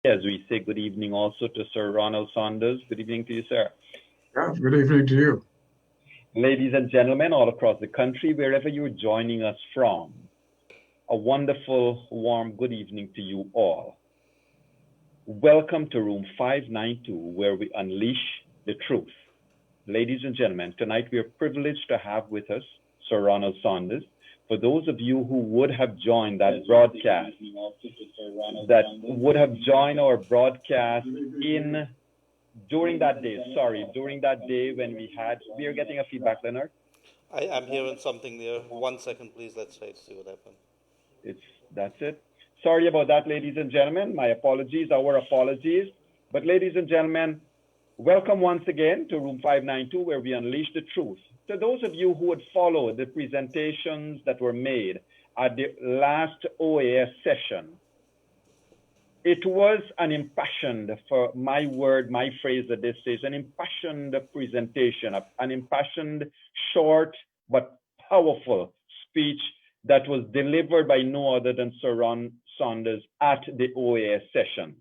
as we say good evening also to Sir Ronald Saunders. Good evening to you, sir. Yeah, good evening to you. Ladies and gentlemen, all across the country, wherever you're joining us from, a wonderful, warm good evening to you all. Welcome to room 592, where we unleash the truth. Ladies and gentlemen, tonight we are privileged to have with us Sir Ronald Saunders. For those of you who would have joined that broadcast, our broadcast during that day when we are getting a feedback, Leonard. I'm hearing something there. 1 second, please. Let's try to see what happened. That's it. Sorry about that, ladies and gentlemen. My apologies, our apologies. But ladies and gentlemen, welcome once again to room 592, where we unleash the truth. To those of you who would follow the presentations that were made at the last OAS session, it was an impassioned, for my phrase at this stage, an impassioned presentation, an impassioned, short but powerful speech that was delivered by no other than Sir Ron Saunders at the OAS session,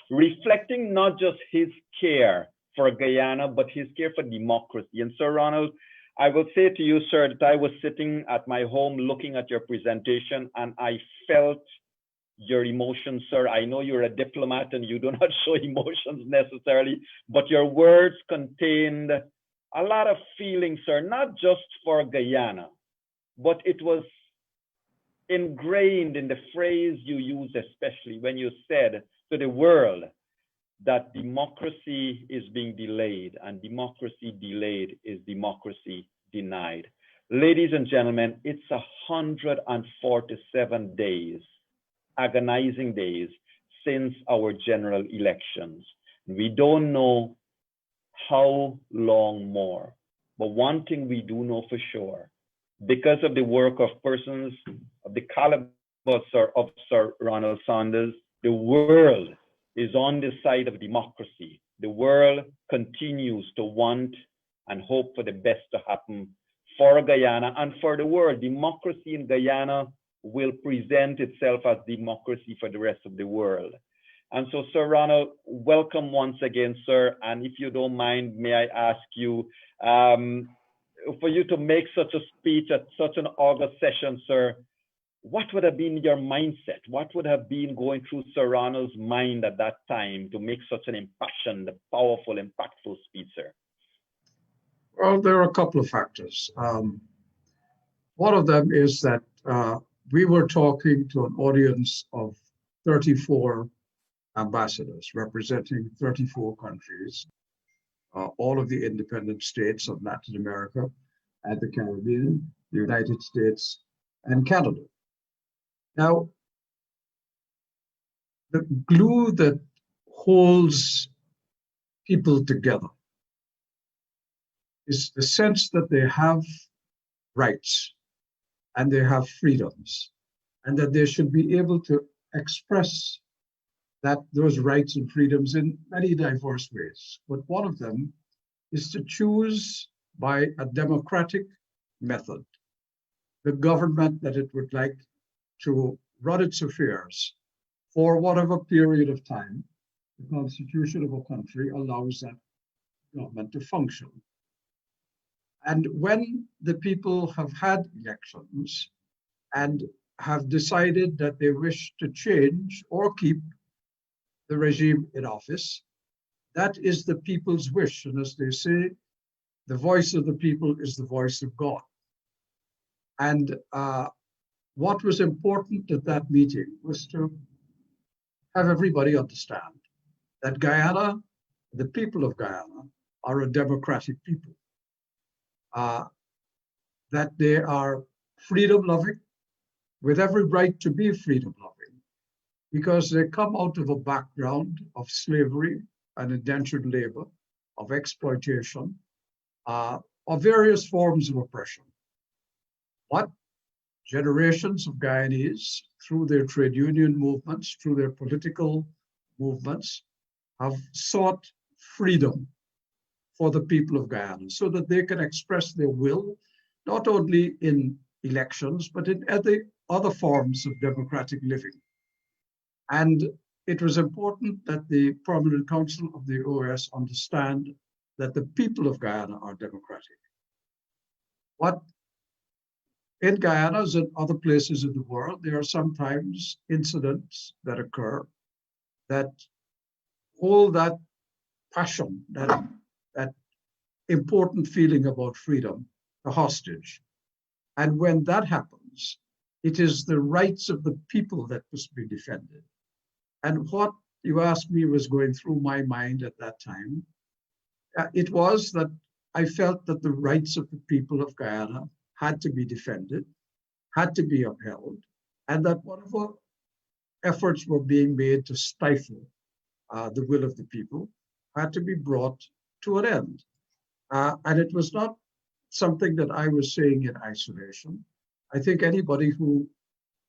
reflecting not just his care for Guyana, but his care for democracy. And Sir Ronald, I will say to you, sir, that I was sitting at my home looking at your presentation and I felt your emotions, sir. I know you're a diplomat and you do not show emotions necessarily, but your words contained a lot of feeling, sir, not just for Guyana, but it was ingrained in the phrase you used, especially when you said to the world that democracy is being delayed, and democracy delayed is democracy denied. Ladies and gentlemen, it's 147 days, agonizing days, since our general elections. We don't know how long more, but one thing we do know for sure, because of the work of persons of the caliber of Sir Ronald Saunders, the world is on the side of democracy. The world continues to want and hope for the best to happen for Guyana and for the world. Democracy in Guyana will present itself as democracy for the rest of the world. And so, Sir Ronald, welcome once again, sir. And if you don't mind, may I ask you, for you to make such a speech at such an August session, sir, what would have been your mindset? What would have been going through Sir Ronald's mind at that time to make such an impassioned, powerful, impactful speech, sir? Well, there are a couple of factors. One of them is that we were talking to an audience of 34 ambassadors representing 34 countries, all of the independent states of Latin America and the Caribbean, the United States, and Canada. Now, the glue that holds people together is the sense that they have rights and they have freedoms, and that they should be able to express those rights and freedoms in many diverse ways. But one of them is to choose by a democratic method the government that it would like to run its affairs for whatever period of time the constitution of a country allows that government to function. And when the people have had elections and have decided that they wish to change or keep the regime in office, that is the people's wish. And as they say, the voice of the people is the voice of God. And what was important at that meeting was to have everybody understand that Guyana, the people of Guyana, are a democratic people, that they are freedom-loving, with every right to be freedom-loving, because they come out of a background of slavery and indentured labor, of exploitation, of various forms of oppression. But generations of Guyanese, through their trade union movements, through their political movements, have sought freedom for the people of Guyana so that they can express their will, not only in elections, but in other forms of democratic living. And it was important that the Permanent Council of the OAS understand that the people of Guyana are democratic. What in Guyana, as in other places in the world, there are sometimes incidents that occur that hold that passion, that important feeling about freedom, a hostage. And when that happens, it is the rights of the people that must be defended. And what you asked me was going through my mind at that time. It was that I felt that the rights of the people of Guyana had to be defended, had to be upheld, and that whatever efforts were being made to stifle the will of the people had to be brought to an end. And it was not something that I was saying in isolation. I think anybody who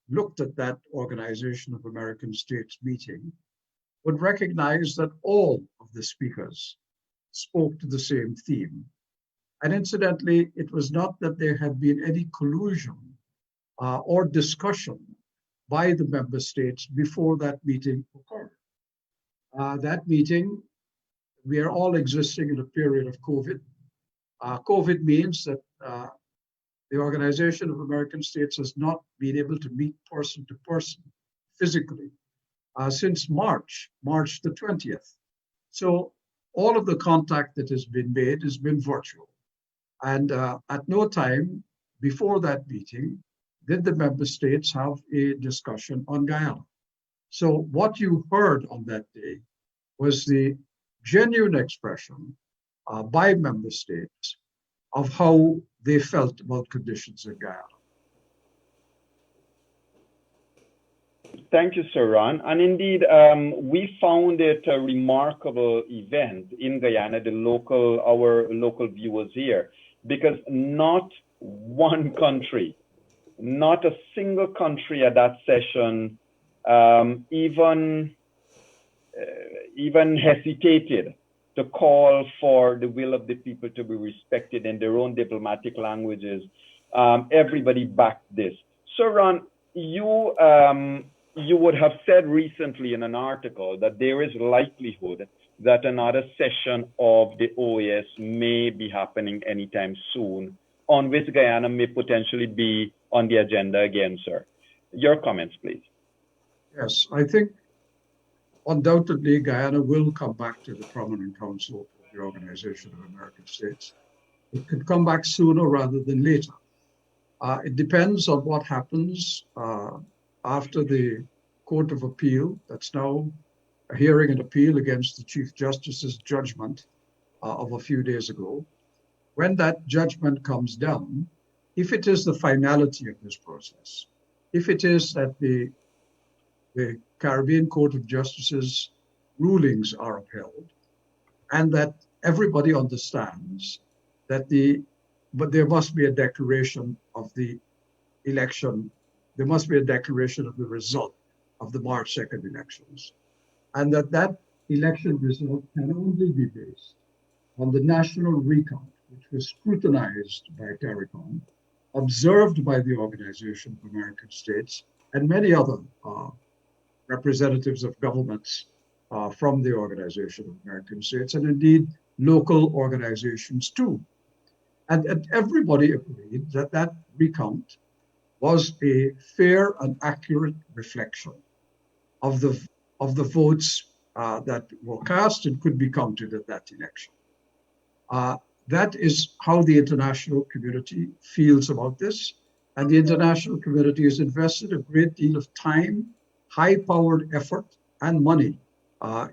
looked at that Organization of American States meeting would recognize that all of the speakers spoke to the same theme. And incidentally, it was not that there had been any collusion or discussion by the member states before that meeting occurred. That meeting, we are all existing in a period of COVID. COVID means that the Organization of American States has not been able to meet person to person physically since March the 20th. So all of the contact that has been made has been virtual. And at no time before that meeting did the member states have a discussion on Guyana. So what you heard on that day was the genuine expression by member states of how they felt about conditions in Guyana. Thank you, Sir Ron. And indeed, we found it a remarkable event in Guyana, our local viewers here, because not one country, not a single country at that session even hesitated to call for the will of the people to be respected in their own diplomatic languages. Everybody backed this. So Ron, you would have said recently in an article that there is likelihood that another session of the OAS may be happening anytime soon, on which Guyana may potentially be on the agenda again, sir. Your comments, please. Yes, I think undoubtedly Guyana will come back to the Permanent Council of the Organization of American States. It could come back sooner rather than later. It depends on what happens after the Court of Appeal, that's now hearing an appeal against the Chief Justice's judgment of a few days ago. When that judgment comes down, if it is the finality of this process, if it is that the Caribbean Court of Justice's rulings are upheld, and that everybody understands that but there must be a declaration of the election, there must be a declaration of the result of the March 2nd elections, and that election result can only be based on the national recount, which was scrutinized by CARICOM, observed by the Organization of American States, and many other representatives of governments from the Organization of American States, and indeed local organizations too. And everybody agreed that that recount was a fair and accurate reflection of the votes that were cast and could be counted at that election. That is how the international community feels about this. And the international community has invested a great deal of time, high-powered effort, and money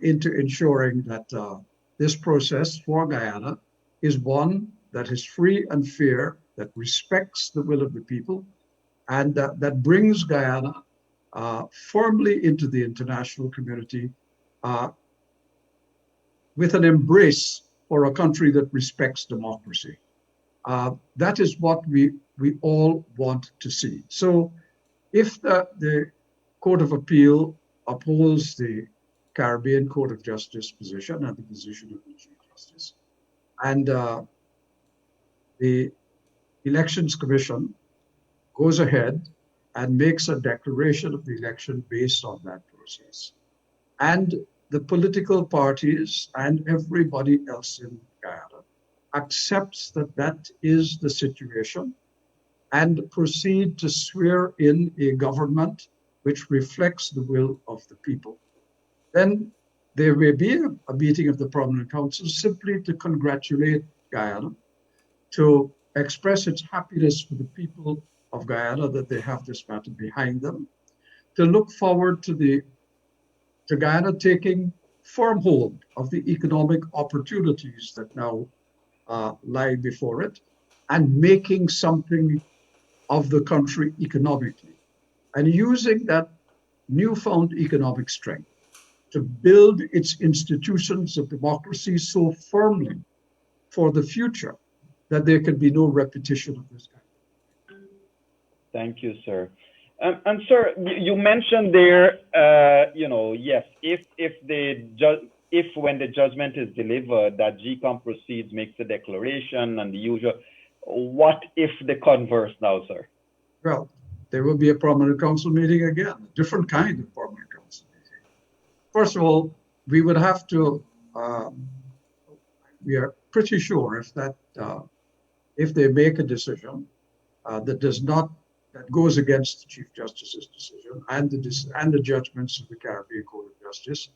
into ensuring that this process for Guyana is one that is free and fair, that respects the will of the people, and that brings Guyana firmly into the international community with an embrace for a country that respects democracy. That is what we all want to see. So if the Court of Appeal upholds the Caribbean Court of Justice position and the position of the Chief Justice, and the Elections Commission goes ahead and makes a declaration of the election based on that process, and the political parties and everybody else in Guyana accepts that that is the situation and proceed to swear in a government which reflects the will of the people. Then there may be a meeting of the Permanent Council simply to congratulate Guyana, to express its happiness for the people of Guyana that they have this matter behind them, to look forward to Guyana taking firm hold of the economic opportunities that now lie before it and making something of the country economically, and using that newfound economic strength to build its institutions of democracy so firmly for the future that there can be no repetition of this kind. Thank you, sir. And sir, you mentioned there, yes, if when the judgment is delivered, that GECOM proceeds, makes a declaration and the usual. What if the converse now, sir? Well, there will be a Permanent Council meeting again, a different kind of Permanent Council meeting. First of all, we would have to, we are pretty sure if they make a decision that goes against the Chief Justice's decision and the judgments of the Caribbean Court of Justice,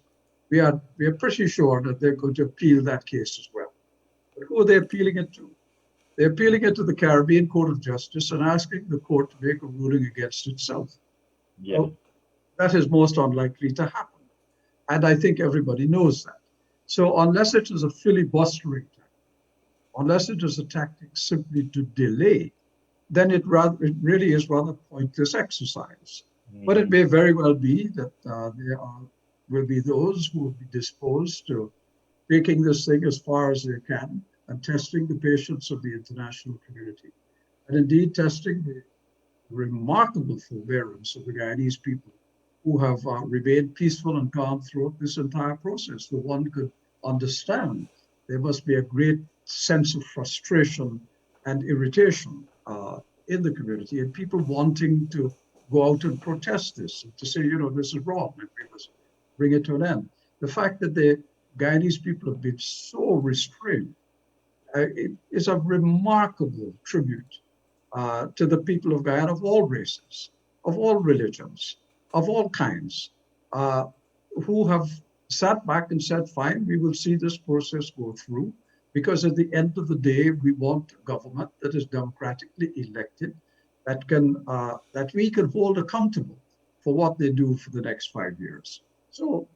we are pretty sure that they're going to appeal that case as well. But who are they appealing it to? They're appealing it to the Caribbean Court of Justice and asking the court to make a ruling against itself. Yeah. Well, that is most unlikely to happen. And I think everybody knows that. So unless it is a filibustering tactic, unless it is a tactic simply to delay, then it really is rather pointless exercise. Mm-hmm. But it may very well be that there will be those who will be disposed to taking this thing as far as they can and testing the patience of the international community, and indeed testing the remarkable forbearance of the Guyanese people who have remained peaceful and calm throughout this entire process. The one could understand there must be a great sense of frustration and irritation in the community, and people wanting to go out and protest this, and to say, this is wrong, and we must bring it to an end. The fact that the Guyanese people have been so restrained is a remarkable tribute to the people of Guyana of all races, of all religions, of all kinds, who have sat back and said, fine, we will see this process go through, because at the end of the day, we want a government that is democratically elected, that we can hold accountable for what they do for the next 5 years. So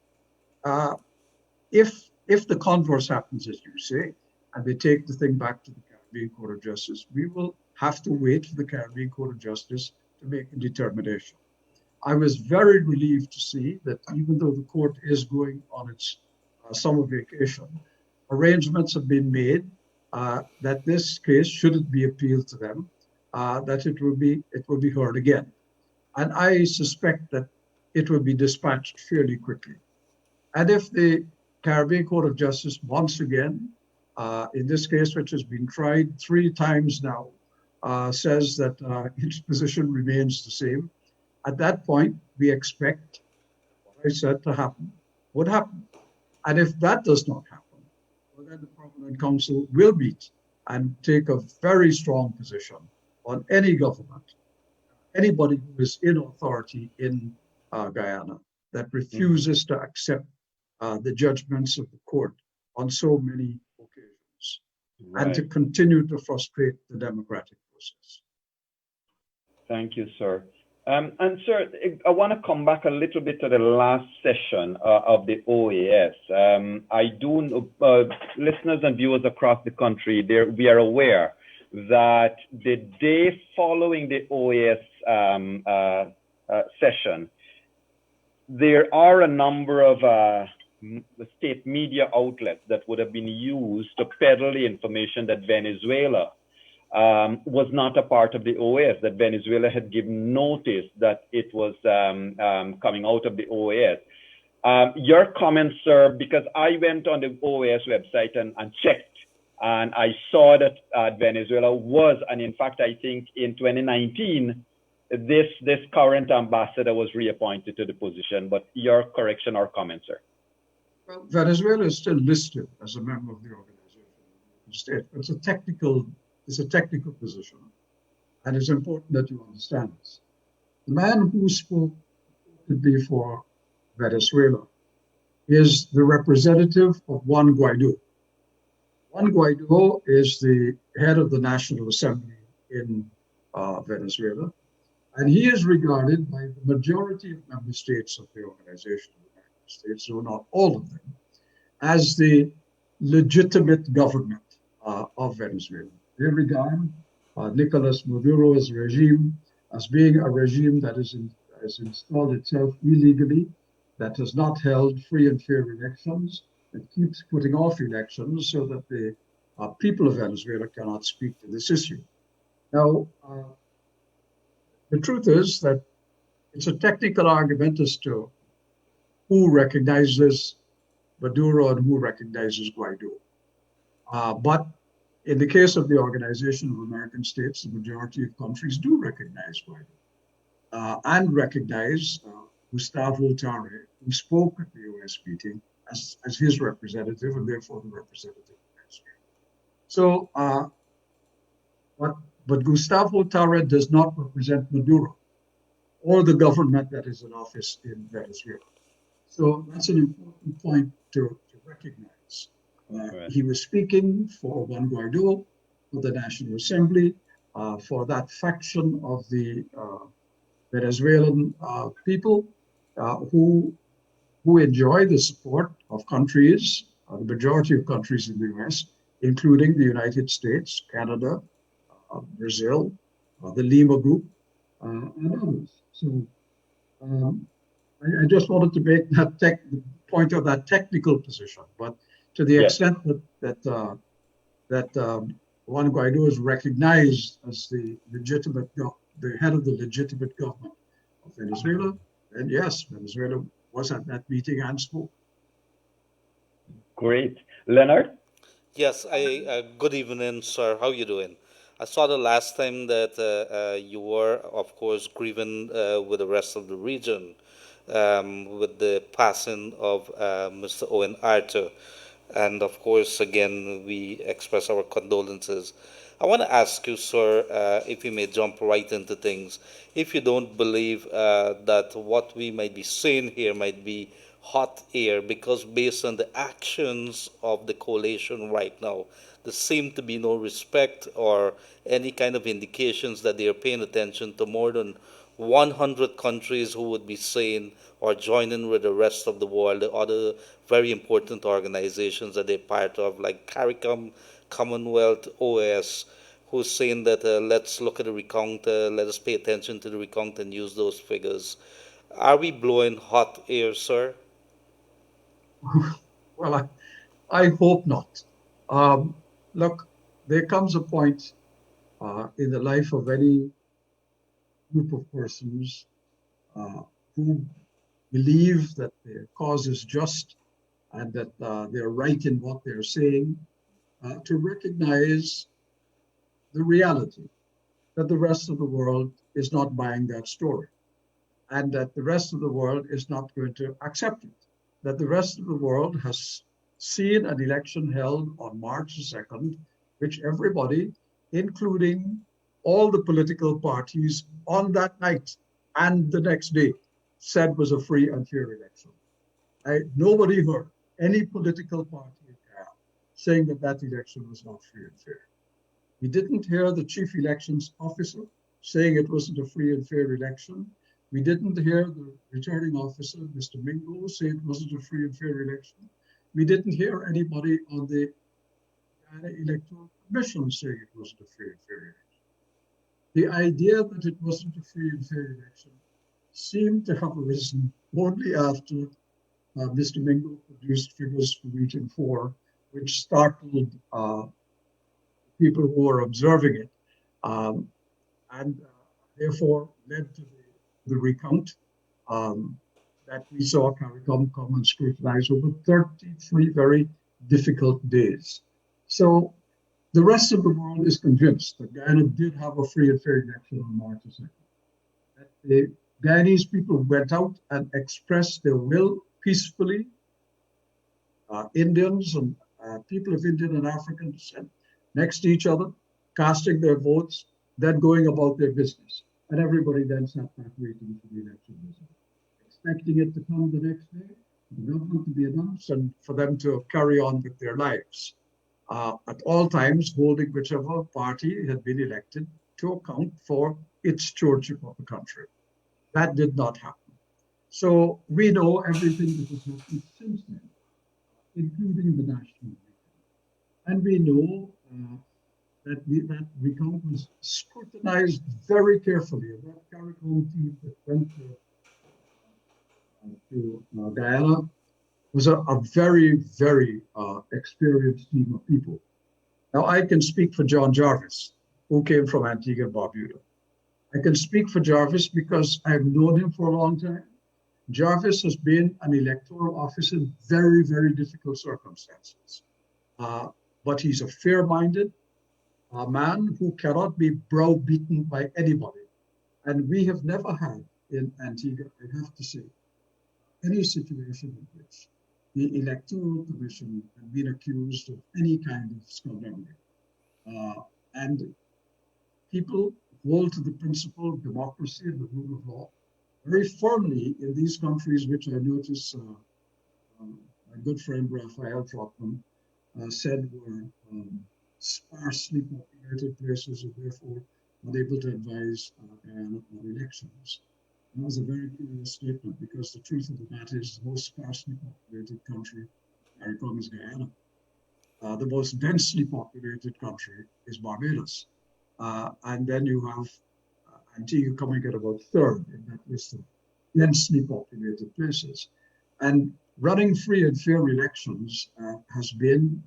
if the converse happens, as you say, and they take the thing back to the Caribbean Court of Justice, we will have to wait for the Caribbean Court of Justice to make a determination. I was very relieved to see that even though the court is going on its summer vacation, arrangements have been made that this case, should it be appealed to them, that it will be heard again. And I suspect that it will be dispatched fairly quickly. And if the Caribbean Court of Justice once again, in this case, which has been tried 3 times now, says that its position remains the same, at that point, we expect what I said to happen would happen. And if that does not happen, well, then the Permanent Council will meet and take a very strong position on any government, anybody who is in authority in Guyana that refuses to accept the judgments of the court on so many occasions, right, and to continue to frustrate the democratic process. Thank you, sir. And sir, I want to come back a little bit to the last session of the OAS. Listeners and viewers across the country, we are aware that the day following the OAS session, there are a number of state media outlets that would have been used to peddle the information that Venezuela was not a part of the OAS, that Venezuela had given notice that it was coming out of the OAS. Your comments, sir, because I went on the OAS website and checked, and I saw that Venezuela was, and in fact, I think in 2019, this current ambassador was reappointed to the position. But your correction or comment, sir? Well, Venezuela is still listed as a member of the organization. It's a technical position, and it's important that you understand this. The man who spoke before Venezuela is the representative of Juan Guaido. Juan Guaido is the head of the National Assembly in Venezuela, and he is regarded by the majority of member states of the organization, the United States, though not all of them, as the legitimate government of Venezuela. They regard Nicolas Maduro's regime as being a regime that has installed itself illegally, that has not held free and fair elections, that keeps putting off elections so that the people of Venezuela cannot speak to this issue. Now, the truth is that it's a technical argument as to who recognizes Maduro and who recognizes Guaido. But in the case of the Organization of American States, the majority of countries do recognize Guaido and recognize Gustavo Tarre, who spoke at the US meeting as his representative and therefore the representative of Venezuela. So, but Gustavo Tarre does not represent Maduro or the government that is in office in Venezuela. So that's an important point to recognize. Right. He was speaking for Juan Guaido, for the National Assembly, for that faction of the Venezuelan people who enjoy the support of countries, the majority of countries in the US, including the United States, Canada, Brazil, the Lima Group, and others. So I just wanted to make that the point of that technical position, but to the extent that Juan Guaido is recognized as the head of the legitimate government of Venezuela, then yes, Venezuela was at that meeting and spoke. Great. Leonard? Yes, good evening, sir. How you doing? I saw the last time that you were, of course, grieving with the rest of the region with the passing of Mr. Owen Arthur. And of course, again, we express our condolences. I want to ask you, sir, if you may jump right into things. If you don't believe that what we might be seeing here might be hot air, because based on the actions of the coalition right now, there seem to be no respect or any kind of indications that they are paying attention to more than 100 countries who would be saying or joining with the rest of the world, the other very important organizations that they're part of, like CARICOM, COMMONWEALTH, OAS, who's saying that let's look at the recount, let us pay attention to the recount and use those figures. Are we blowing hot air, sir? Well, I hope not. Look, there comes a point in the life of any group of persons who believe that their cause is just and that they're right in what they're saying, to recognize the reality that the rest of the world is not buying that story, and that the rest of the world is not going to accept it, that the rest of the world has seen an election held on March 2nd, which everybody, including all the political parties on that night and the next day, said was a free and fair election. Nobody heard any political party saying that that election was not free and fair. We didn't hear the chief elections officer saying it wasn't a free and fair election. We didn't hear the returning officer, Mr. Mingo, say it wasn't a free and fair election. We didn't hear anybody on the Guyana Electoral Commission saying it wasn't a free and fair election. The idea that it wasn't a free and fair election seemed to have arisen only after Mr. Mingo produced figures for Region 4, which startled people who were observing it, and therefore led to the recount that we saw CARICOM come and scrutinize over 33 very difficult days. So the rest of the world is convinced that Guyana did have a free and fair election on March 2nd. The Guyanese people went out and expressed their will peacefully. Indians and people of Indian and African descent next to each other, casting their votes, then going about their business. And everybody then sat back waiting for the election result, expecting it to come the next day, the government to be announced, and for them to carry on with their lives. At all times, holding whichever party had been elected to account for its stewardship of the country. That did not happen. So we know everything that has happened since then, including the national recount. And we know that that recount was scrutinized very carefully. And that CARICOM team that went to Guyana was a very, very experienced team of people. Now, I can speak for John Jarvis, who came from Antigua and Barbuda. I can speak for Jarvis because I've known him for a long time. Jarvis has been an electoral officer in very, very difficult circumstances. But he's a fair-minded man who cannot be browbeaten by anybody. And we have never had in Antigua, I have to say, any situation in which the Electoral Commission had been accused of any kind of skullduggery. And people hold to the principle of democracy and the rule of law very firmly in these countries, which I notice my good friend Raphael Trotman said were sparsely populated places and therefore unable to advise on elections. That was a very curious statement because the truth of the matter is the most sparsely populated country, CARICOM, is Guyana. The most densely populated country is Barbados. And then you have Antigua coming at about third in that list of densely populated places. And running free and fair elections has been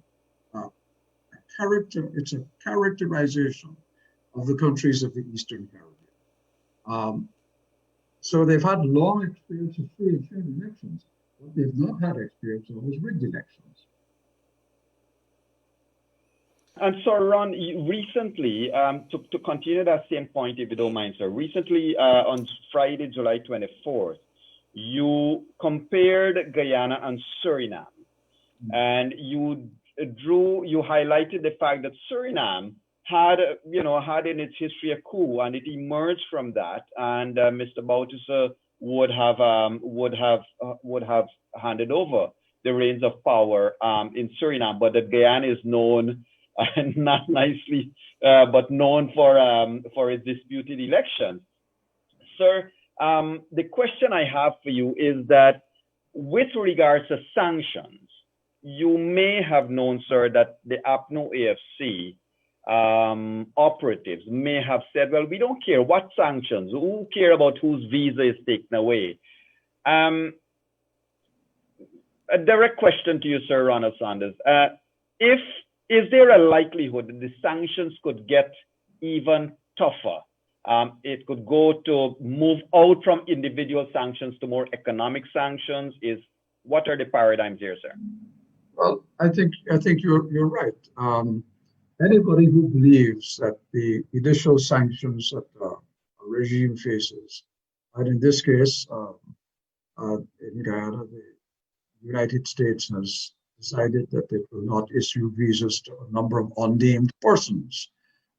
it's a characterization of the countries of the Eastern Caribbean. So they've had long experience of free and fair elections. What they've not had experience of is rigged elections. And so, Ron, recently, to continue that same point, if you don't mind, sir, recently on Friday, July 24th, you compared Guyana and Suriname, and you highlighted the fact that Suriname had in its history a coup, and it emerged from that, and Mr. Boutuser would have handed over the reins of power in Suriname, but that Guyana is known, not nicely, but known for its disputed elections. Sir, the question I have for you is that with regards to sanctions, you may have known, sir, that the APNO AFC operatives may have said, well, we don't care what sanctions, who care about whose visa is taken away. A direct question to you, Sir Ronald Sanders. Is there a likelihood that the sanctions could get even tougher? It could go to move out from individual sanctions to more economic sanctions. What are the paradigms here, sir? Well, I think you're right. Anybody who believes that the initial sanctions that a regime faces, and in this case, in Guyana, the United States has decided that it will not issue visas to a number of unnamed persons,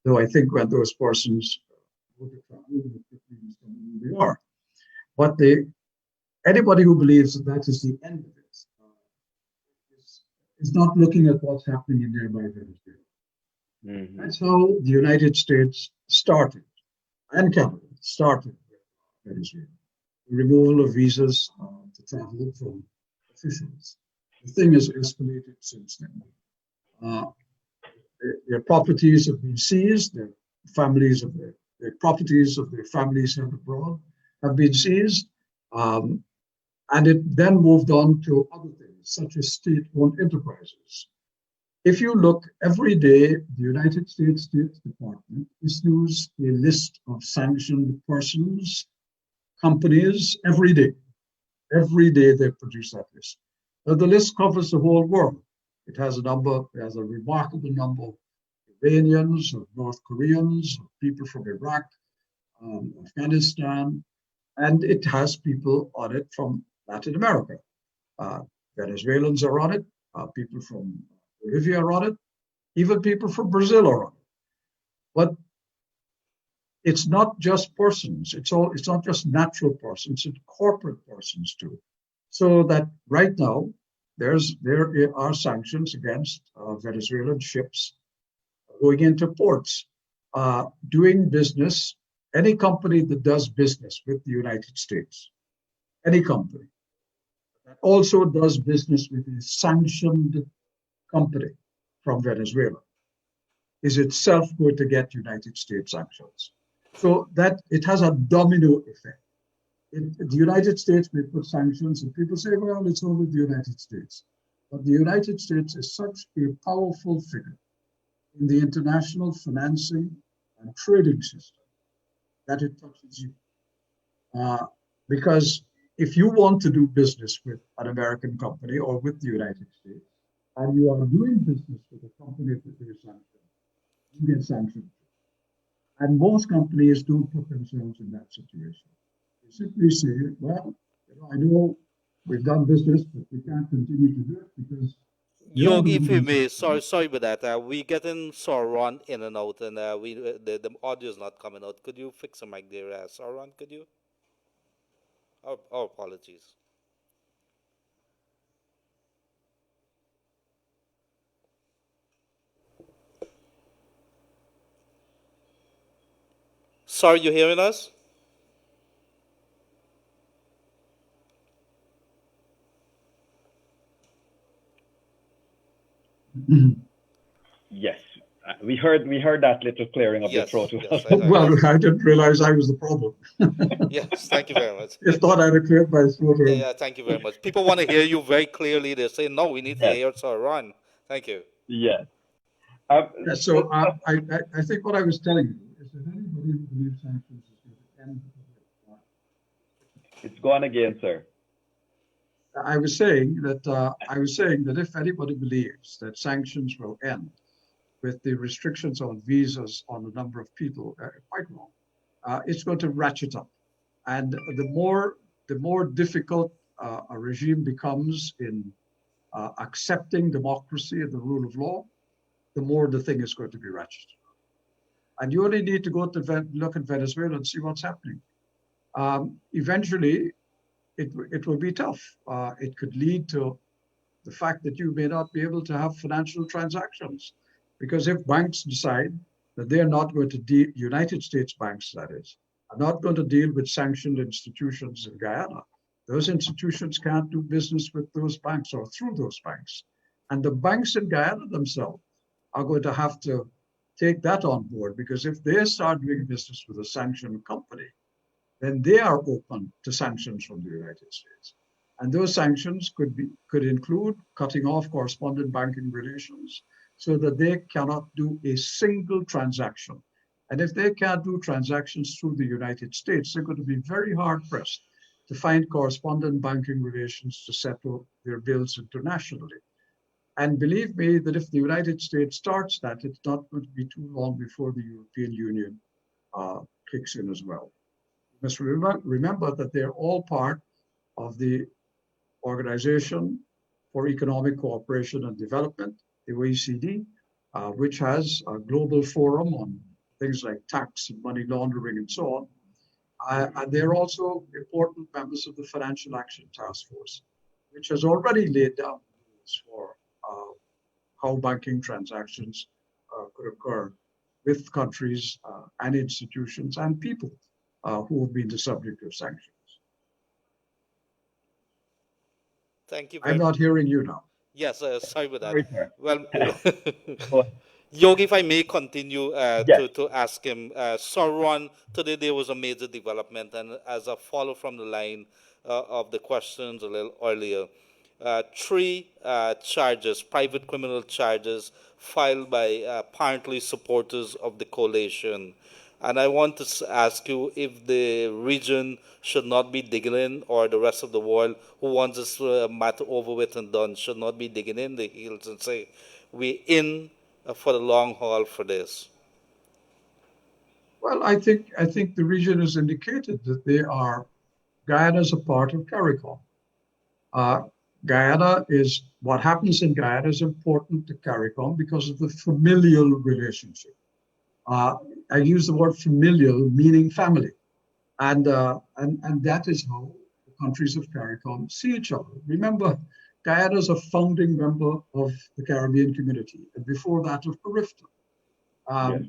though I think when those persons would they are. But anybody who believes that that is the end of it is not looking at what's happening in nearby Venezuela. Mm-hmm. That's how the United States started, and Canada started with Venezuela. The removal of visas to travel from officials. The thing has escalated since then. Their properties have been seized. Their properties of their families held abroad have been seized, and it then moved on to other things, such as state-owned enterprises. If you look every day, the United States State Department issues a list of sanctioned persons, companies, every day. Every day they produce that list. Now, the list covers the whole world. It has a remarkable number of Iranians, of North Koreans, of people from Iraq, Afghanistan, And it has people on it from Latin America. Venezuelans are on it, people from Bolivia are on it, even people from Brazil are on it. But it's not just persons, it's not just natural persons, it's corporate persons too. So that right now, there are sanctions against Venezuelan ships going into ports, doing business, any company that does business with the United States, any company that also does business with a sanctioned company from Venezuela is itself going to get United States sanctions. So that it has a domino effect. The United States may put sanctions and people say, well, it's only the United States. But the United States is such a powerful figure in the international financing and trading system that it touches you. Because if you want to do business with an American company or with the United States, and you are doing business with a company that is sanctioned, you get sanctioned. And most companies don't put themselves in that situation. They simply say, well, I know we've done business, but we can't continue to do it because Yogi, if you may, sorry about that. We getting Sauron in and out, and the audio is not coming out. Could you fix the mic there, Sauron? Could you? Our apologies. Sorry, you hearing us? Yes, we heard that little clearing of the Yes, throat. yes. Well, I didn't realize I was the problem. Yes, thank you very much. If not, I'd have cleared my throat. Yeah, thank you very much. People want to hear you very clearly. They say, no, we need to Yes, hear Sauron. Thank you. yes. Yeah, so I think what I was telling you is that anybody who believes sanctions is going to end the It's gone again, sir. I was saying that if anybody believes that sanctions will end with the restrictions on visas on a number of people, quite wrong. It's going to ratchet up, and the more difficult a regime becomes in accepting democracy and the rule of law, the more the thing is going to be ratcheted. And you only need to go to look at Venezuela and see what's happening. Eventually, it will be tough. It could lead to the fact that you may not be able to have financial transactions. Because if banks decide that they're not going to deal, United States banks, that is, are not going to deal with sanctioned institutions in Guyana, those institutions can't do business with those banks or through those banks. And the banks in Guyana themselves are going to have to take that on board, because if they start doing business with a sanctioned company, then they are open to sanctions from the United States. And those sanctions could include cutting off correspondent banking relations so that they cannot do a single transaction. And if they can't do transactions through the United States, they're going to be very hard pressed to find correspondent banking relations to settle their bills internationally. And believe me that if the United States starts that, it's not going to be too long before the European Union kicks in as well. You must remember that they're all part of the Organization for Economic Cooperation and Development, the OECD, which has a global forum on things like tax and money laundering and so on. And they're also important members of the Financial Action Task Force, which has already laid down rules for how banking transactions could occur with countries and institutions and people who have been the subject of sanctions. Thank you I'm very not hearing you now. Yes, sorry about that. Sorry, sir. Well, Go ahead. Yogi, if I may continue Yes. to ask him, Sauron, today there was a major development, and as a follow from the line of the questions a little earlier, three charges, private criminal charges, filed by apparently supporters of the coalition. And I want to ask you if the region should not be digging in, or the rest of the world who wants this matter over with and done should not be digging in the heels and say, we're in for the long haul for this. Well, I think the region has indicated that they are Guyana is a part of CARICOM. Guyana is, what happens in Guyana is important to CARICOM because of the familial relationship. I use the word familial, meaning family. And that is how the countries of CARICOM see each other. Remember, Guyana is a founding member of the Caribbean community, and before that of CARIFTA. Yes.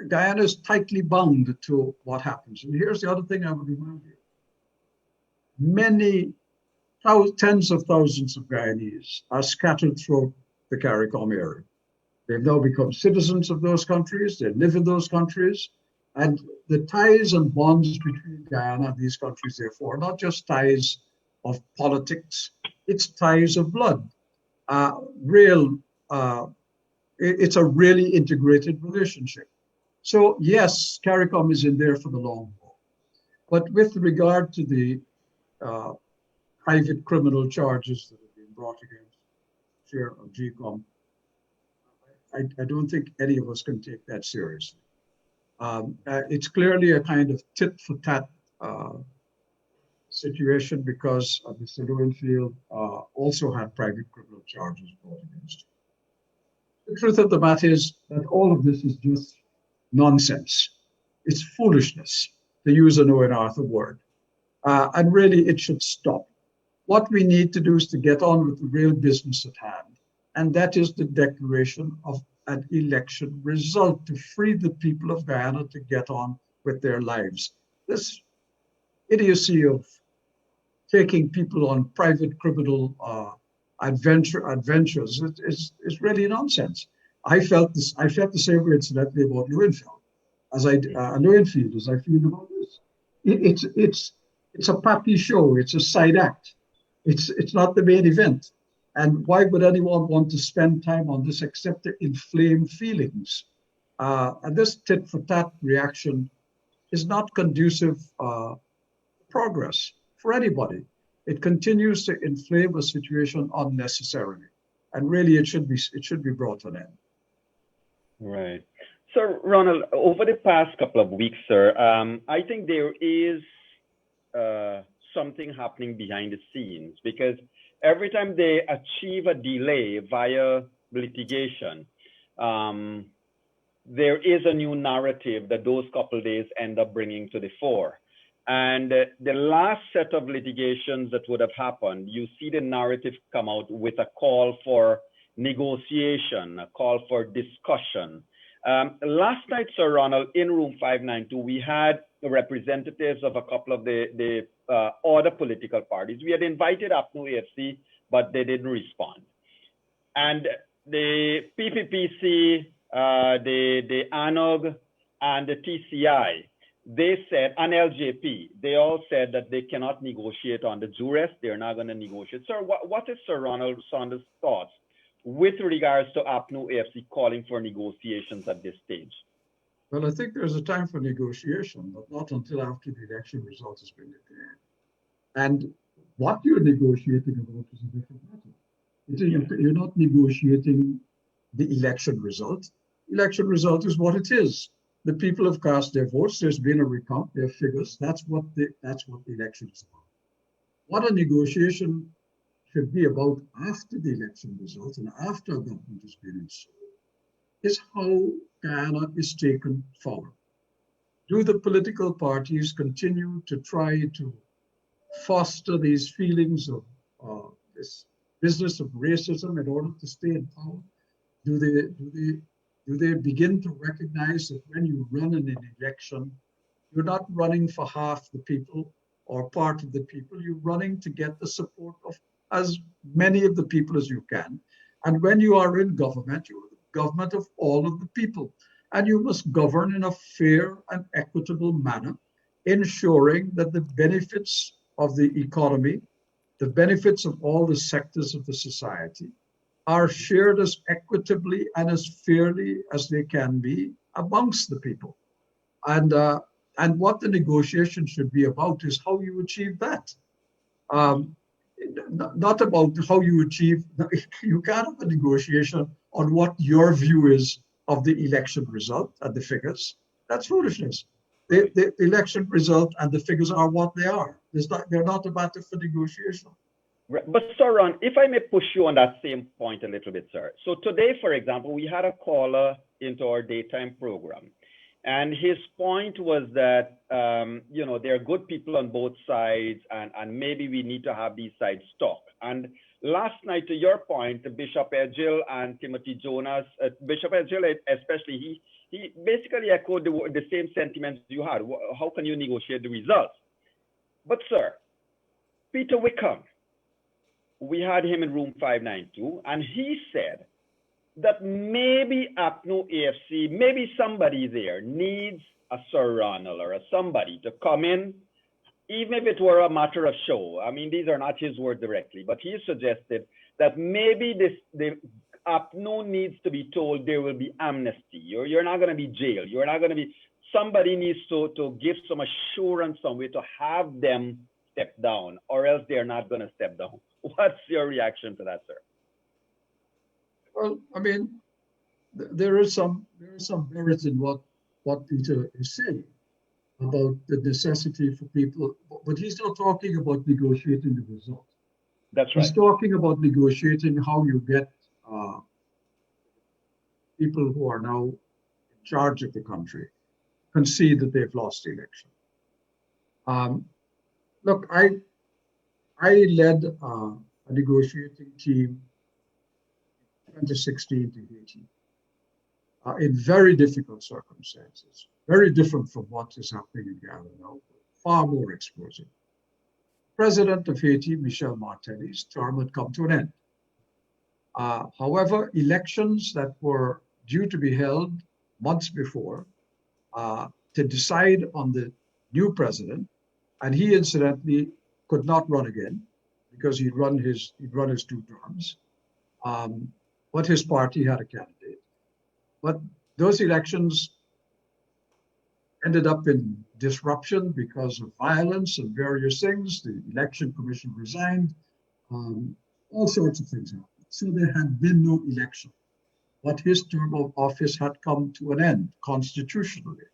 Guyana is tightly bound to what happens. And here's the other thing I would remind you. Many tens of thousands of Guyanese are scattered throughout the CARICOM area. They've now become citizens of those countries, they live in those countries, and the ties and bonds between Guyana and these countries, therefore, are not just ties of politics, it's ties of blood. It's a really integrated relationship. So yes, CARICOM is in there for the long haul. But with regard to the private criminal charges that have been brought against Chair of GECOM, I don't think any of us can take that seriously. It's clearly a kind of tit for tat situation because Mr. Lowenfield also had private criminal charges brought against him. The truth of the matter is that all of this is just nonsense. It's foolishness, to use an Owen Arthur word. And really, it should stop. What we need to do is to get on with the real business at hand, and that is the declaration of an election result to free the people of Guyana to get on with their lives. This idiocy of taking people on private criminal adventures is really nonsense. I felt the same way, incidentally, about Lowenfield, as I feel about this. It's a pappy show. It's a side act. It's not the main event. And why would anyone want to spend time on this except to inflame feelings? And this tit for tat reaction is not conducive progress for anybody. It continues to inflame a situation unnecessarily, and really it should be brought to an end. Right. So, Ronald, over the past couple of weeks, sir, I think there is something happening behind the scenes, because every time they achieve a delay via litigation, there is a new narrative that those couple of days end up bringing to the fore. And the last set of litigations that would have happened, you see the narrative come out with a call for negotiation, a call for discussion. Last night, Sir Ronald, in room 592, we had representatives of a couple of the other political parties. We had invited APNU AFC, but they didn't respond. And the PPPC, the ANOG, and the TCI, they said, and LJP, they all said that they cannot negotiate on the duress. They're not going to negotiate. Sir, what is Sir Ronald Saunders' thoughts with regards to APNU AFC calling for negotiations at this stage? Well, I think there's a time for negotiation, but not until after the election result has been declared. And what you're negotiating about is a different matter. You're not negotiating the election result. Election result is what it is. The people have cast their votes. There's been a recount, their figures. That's what the election is about. What a negotiation should be about after the election results and after a government has been installed is how Guyana is taken forward. Do the political parties continue to try to foster these feelings of this business of racism in order to stay in power? Do they begin to recognize that when you run in an election, you're not running for half the people or part of the people, you're running to get the support of as many of the people as you can. And when you are in government, you're the government of all of the people. And you must govern in a fair and equitable manner, ensuring that the benefits of the economy, the benefits of all the sectors of the society are shared as equitably and as fairly as they can be amongst the people. And what the negotiation should be about is how you achieve that. Not about how you achieve, you can't have a negotiation on what your view is of the election result and the figures. That's foolishness. the election result and the figures are what they are. They're not a matter for negotiation. But Sir Ron, if I may push you on that same point a little bit, sir. So today, for example, we had a caller into our daytime program, and his point was that, you know, there are good people on both sides, and maybe we need to have these sides talk. And last night, to your point, Bishop Edgil and Timothy Jonas, Bishop Edgil especially, he basically echoed the same sentiments you had. How can you negotiate the results? But sir, Peter Wickham, we had him in room 592, and he said that maybe APNO AFC, maybe somebody there needs a Sir Ronald or a somebody to come in, even if it were a matter of show. I mean, these are not his words directly, but he suggested that maybe the APNO needs to be told there will be amnesty. You're not going to be jailed. You're not going to be, somebody needs to give some assurance, some way to have them step down, or else they're not going to step down. What's your reaction to that, sir? Well, I mean, there is some merit in what Peter is saying about the necessity for people, but he's not talking about negotiating the result. That's right. He's talking about negotiating how you get people who are now in charge of the country concede that they've lost the election. Look, I led a negotiating team in 2016 to Haiti in very difficult circumstances, very different from what is happening in Guyana now, far more exposing. President of Haiti, Michel Martelly's term had come to an end. However, elections that were due to be held months before to decide on the new president, and he incidentally could not run again because he'd run his 2 terms, but his party had a candidate. But those elections ended up in disruption because of violence and various things. The election commission resigned. All sorts of things happened. So there had been no election, but his term of office had come to an end constitutionally.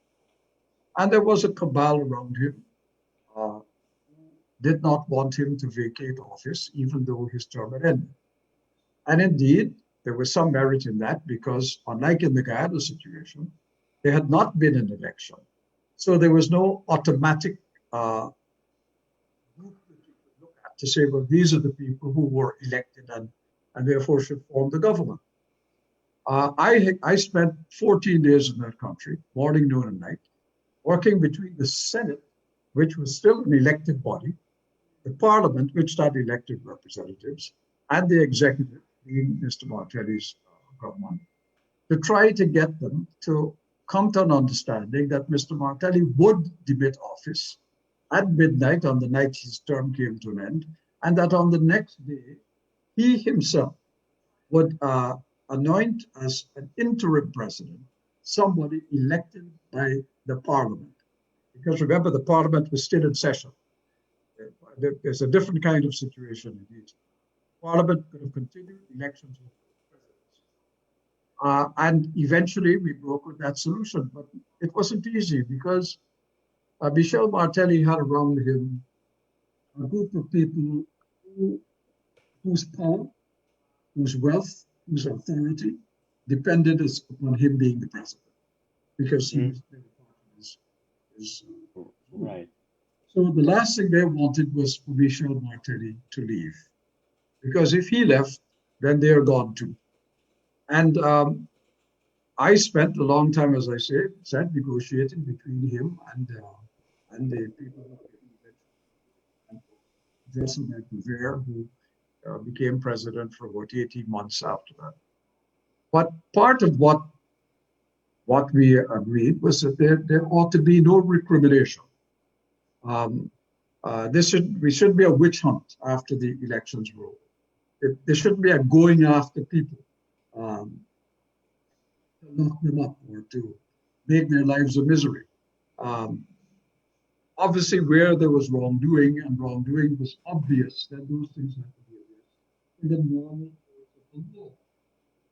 And there was a cabal around him who did not want him to vacate office, even though his term had ended. And indeed, there was some merit in that because, unlike in the Guyana situation, there had not been an election. So there was no automatic group that you could look at to say, well, these are the people who were elected and therefore should form the government. I spent 14 days in that country, morning, noon, and night, working between the Senate, which was still an elected body, the Parliament, which had elected representatives, and the executive, being Mr. Martelly's government, to try to get them to come to an understanding that Mr. Martelly would demit office at midnight on the night his term came to an end, and that on the next day, he himself would anoint as an interim president somebody elected by the Parliament. Because remember, the Parliament was still in session. There's a different kind of situation in Haiti. Parliament could have continued elections with presidents. And eventually we broke with that solution, but it wasn't easy because Michel Martelly had around him a group of people whose power, whose wealth, whose authority depended upon him being the president, because he was his right. So the last thing they wanted was for Michel Martelly to leave, because if he left, then they're gone too. And I spent a long time, as I said, negotiating between him and the people who addressing like Prevail, who became president for about 18 months after that. But part of what we agreed was that there ought to be no recrimination. We shouldn't be a witch hunt after the elections were over. There shouldn't be a going after people to lock them up or to make their lives a misery. Obviously, where there was wrongdoing and wrongdoing was obvious, then those things have to be addressed in the normal course of the law.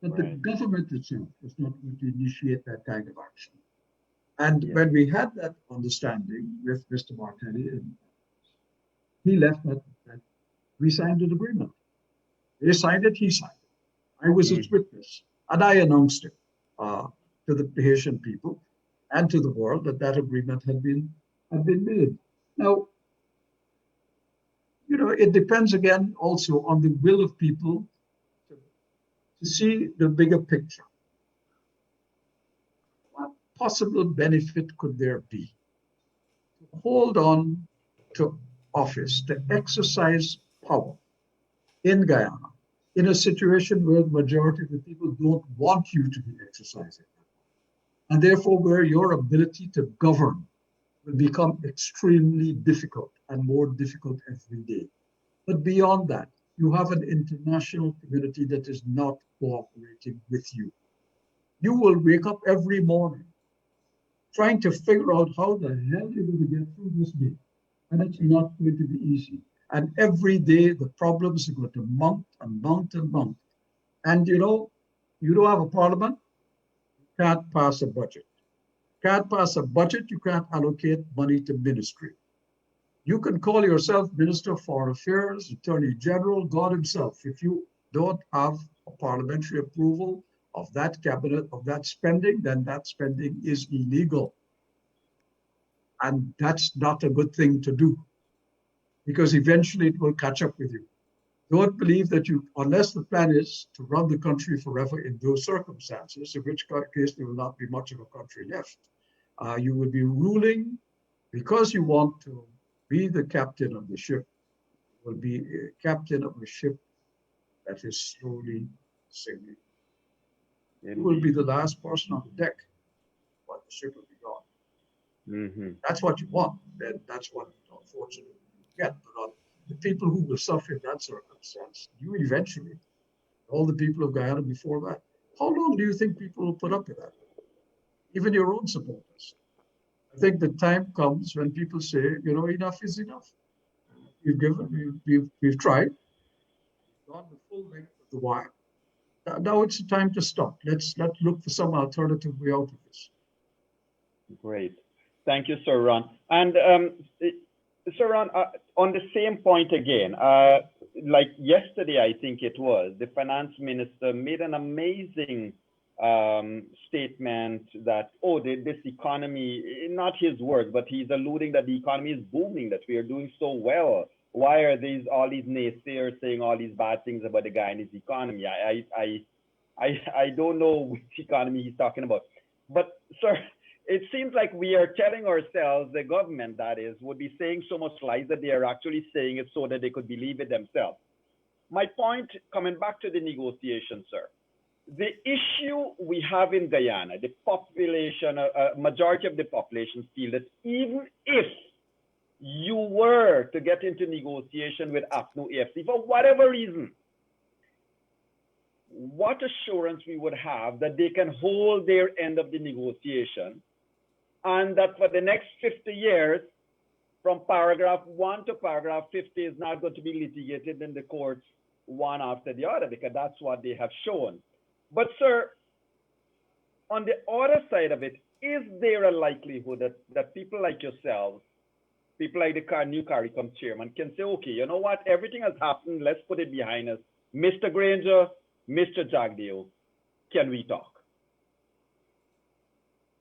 But the government itself was not going to initiate that kind of action. And Yeah. when we had that understanding with Mr. Martelli, and he left that we signed an agreement. They signed it, he signed it. I was its witness, and I announced it to the Haitian people and to the world that that agreement had been made. Now, you know, it depends again also on the will of people to see the bigger picture. What possible benefit could there be to hold on to office, to exercise power in Guyana, in a situation where the majority of the people don't want you to be exercising that power, and therefore where your ability to govern will become extremely difficult and more difficult every day. But beyond that, you have an international community that is not cooperating with you. You will wake up every morning trying to figure out how the hell you're going to get through this day. And it's not going to be easy. And every day the problems are going to mount and mount and mount. And you know, you don't have a parliament, you can't pass a budget. Can't pass a budget, you can't allocate money to ministry. You can call yourself Minister of Foreign Affairs, Attorney General, God himself. If you don't have a parliamentary approval of that cabinet, of that spending, then that spending is illegal. And that's not a good thing to do, because eventually it will catch up with you. Don't believe that you, unless the plan is to run the country forever in those circumstances, in which case there will not be much of a country left. You will be ruling because you want to be the captain of the ship, will be a captain of a ship that is slowly sinking. You will be the last person on the deck, but the ship will be gone. That's what you want. Then that's what, unfortunately, you get. But the people who will suffer in that circumstance, you eventually, all the people of Guyana before that. How long do you think people will put up with that? Even your own supporters. I think the time comes when people say, you know, enough is enough. We've tried, we've gone the full length of the wire. Now it's the time to stop. Let's look for some alternative way out of this. Great. Thank you, Sir Ron. And Sir Ron, on the same point again, like yesterday, I think it was, the finance minister made an amazing statement that, oh, this economy, not his words, but he's alluding that the economy is booming, that we are doing so well. Why are all these naysayers saying all these bad things about the Guyanese economy? I don't know which economy he's talking about. But, sir, it seems like we are telling ourselves, the government, that is, would be saying so much lies that they are actually saying it so that they could believe it themselves. My point, coming back to the negotiation, sir, the issue we have in Guyana, the population, majority of the population feel that even if you were to get into negotiation with APNU AFC for whatever reason, what assurance we would have that they can hold their end of the negotiation, and that for the next 50 years, from paragraph 1 to paragraph 50 is not going to be litigated in the courts one after the other, because that's what they have shown. But sir, on the other side of it, is there a likelihood that people like yourselves, people like the new CARICOM chairman, can say, okay, you know what, everything has happened, let's put it behind us. Mr. Granger, Mr. Jagdeo, can we talk?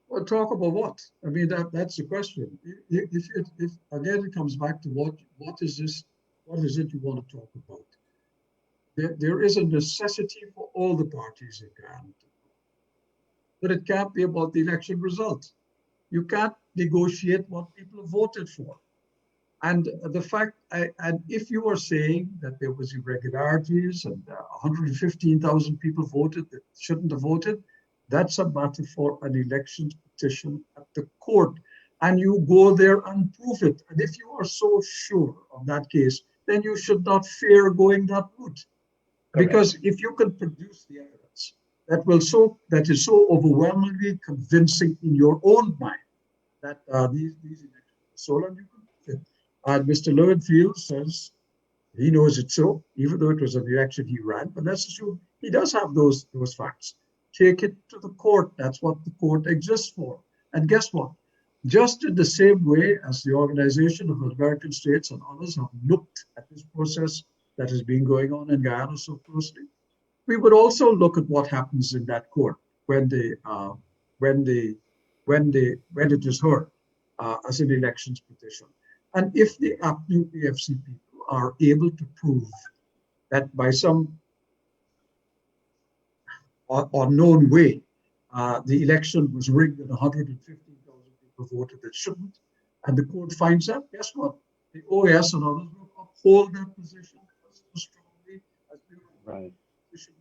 Well, talk about what? I mean, that's the question. If again, it comes back to what is this? What is it you want to talk about? There is a necessity for all the parties in Guyana, but it can't be about the election result. You can't negotiate what people have voted for. And the fact, and if you are saying that there was irregularities and 115,000 people voted that shouldn't have voted, that's a matter for an election petition at the court. And you go there and prove it. And if you are so sure of that case, then you should not fear going that route. Correct. Because if you can produce the evidence that is so overwhelmingly convincing in your own mind that these elections are stolen, you can prove it. And Mr. Lowenfield says he knows it so, even though it was an election he ran. But let's assume he does have those facts. Take it to the court. That's what the court exists for. And guess what? Just in the same way as the Organization of American States and others have looked at this process that has been going on in Guyana so closely, we would also look at what happens in that court when when it is heard as an elections petition. And if the new AFC people are able to prove that by some unknown way the election was rigged and 115,000 people voted that shouldn't, and the court finds that, guess what? The OAS and others will uphold that position as strongly as they will. Right.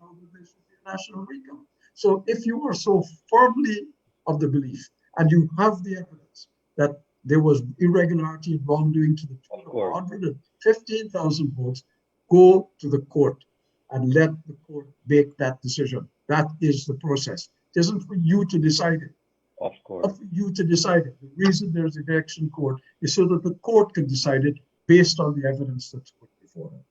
Now that there should be a national recount. So if you are so firmly of the belief and you have the evidence that there was irregularity and wrongdoing to the tune of 115,000 votes, go to the court and let the court make that decision. That is the process. It isn't for you to decide it. Of course. Not for you to decide it. The reason there's an election court is so that the court can decide it based on the evidence that's put before them.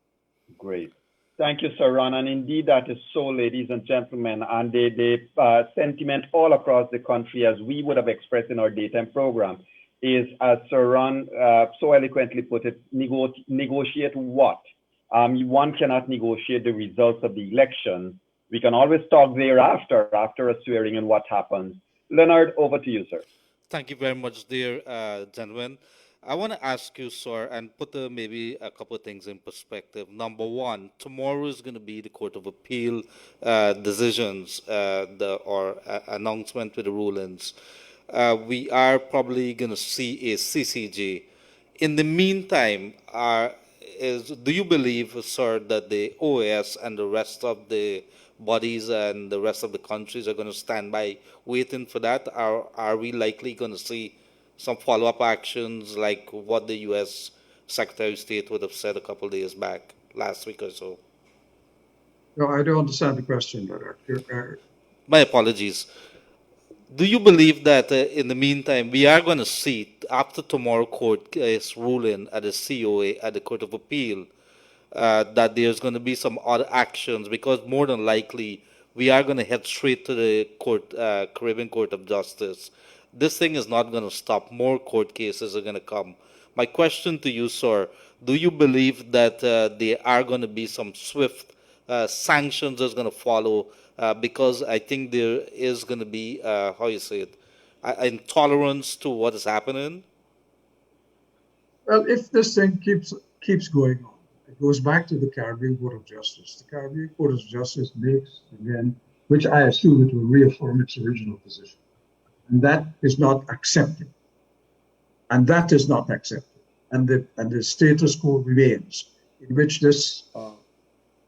Great. Thank you, Sir Ron. And indeed, that is so, ladies and gentlemen. And the sentiment all across the country, as we would have expressed in our daytime program, is, as Sir Ron so eloquently put it, negotiate what? One cannot negotiate the results of the election. We can always talk thereafter, after a swearing in what happens. Leonard, over to you, sir. Thank you very much, dear gentlemen. I want to ask you, sir, and put maybe a couple of things in perspective. Number one, tomorrow is going to be the Court of Appeal decisions or announcement with the rulings. We are probably going to see a CCJ. In the meantime, do you believe, sir, that the OAS and the rest of the bodies and the rest of the countries are going to stand by waiting for that? Are we likely going to see some follow-up actions like what the U.S. Secretary of State would have said a couple of days back, last week or so? No, I don't understand the question, Leonard. My apologies. Do you believe that in the meantime, we are going to see, after tomorrow court is ruling at the COA, at the Court of Appeal, that there's going to be some other actions? Because more than likely, we are going to head straight to the Caribbean Court of Justice. This thing is not going to stop. More court cases are going to come. My question to you, sir, do you believe that there are going to be some swift sanctions that's going to follow? Because I think there is going to be, intolerance to what is happening? Well, if this thing keeps going on, it goes back to the Caribbean Court of Justice. The Caribbean Court of Justice makes, again, which I assume it will reaffirm its original position. And that is not accepted. And that is not accepted. And the status quo remains, in which this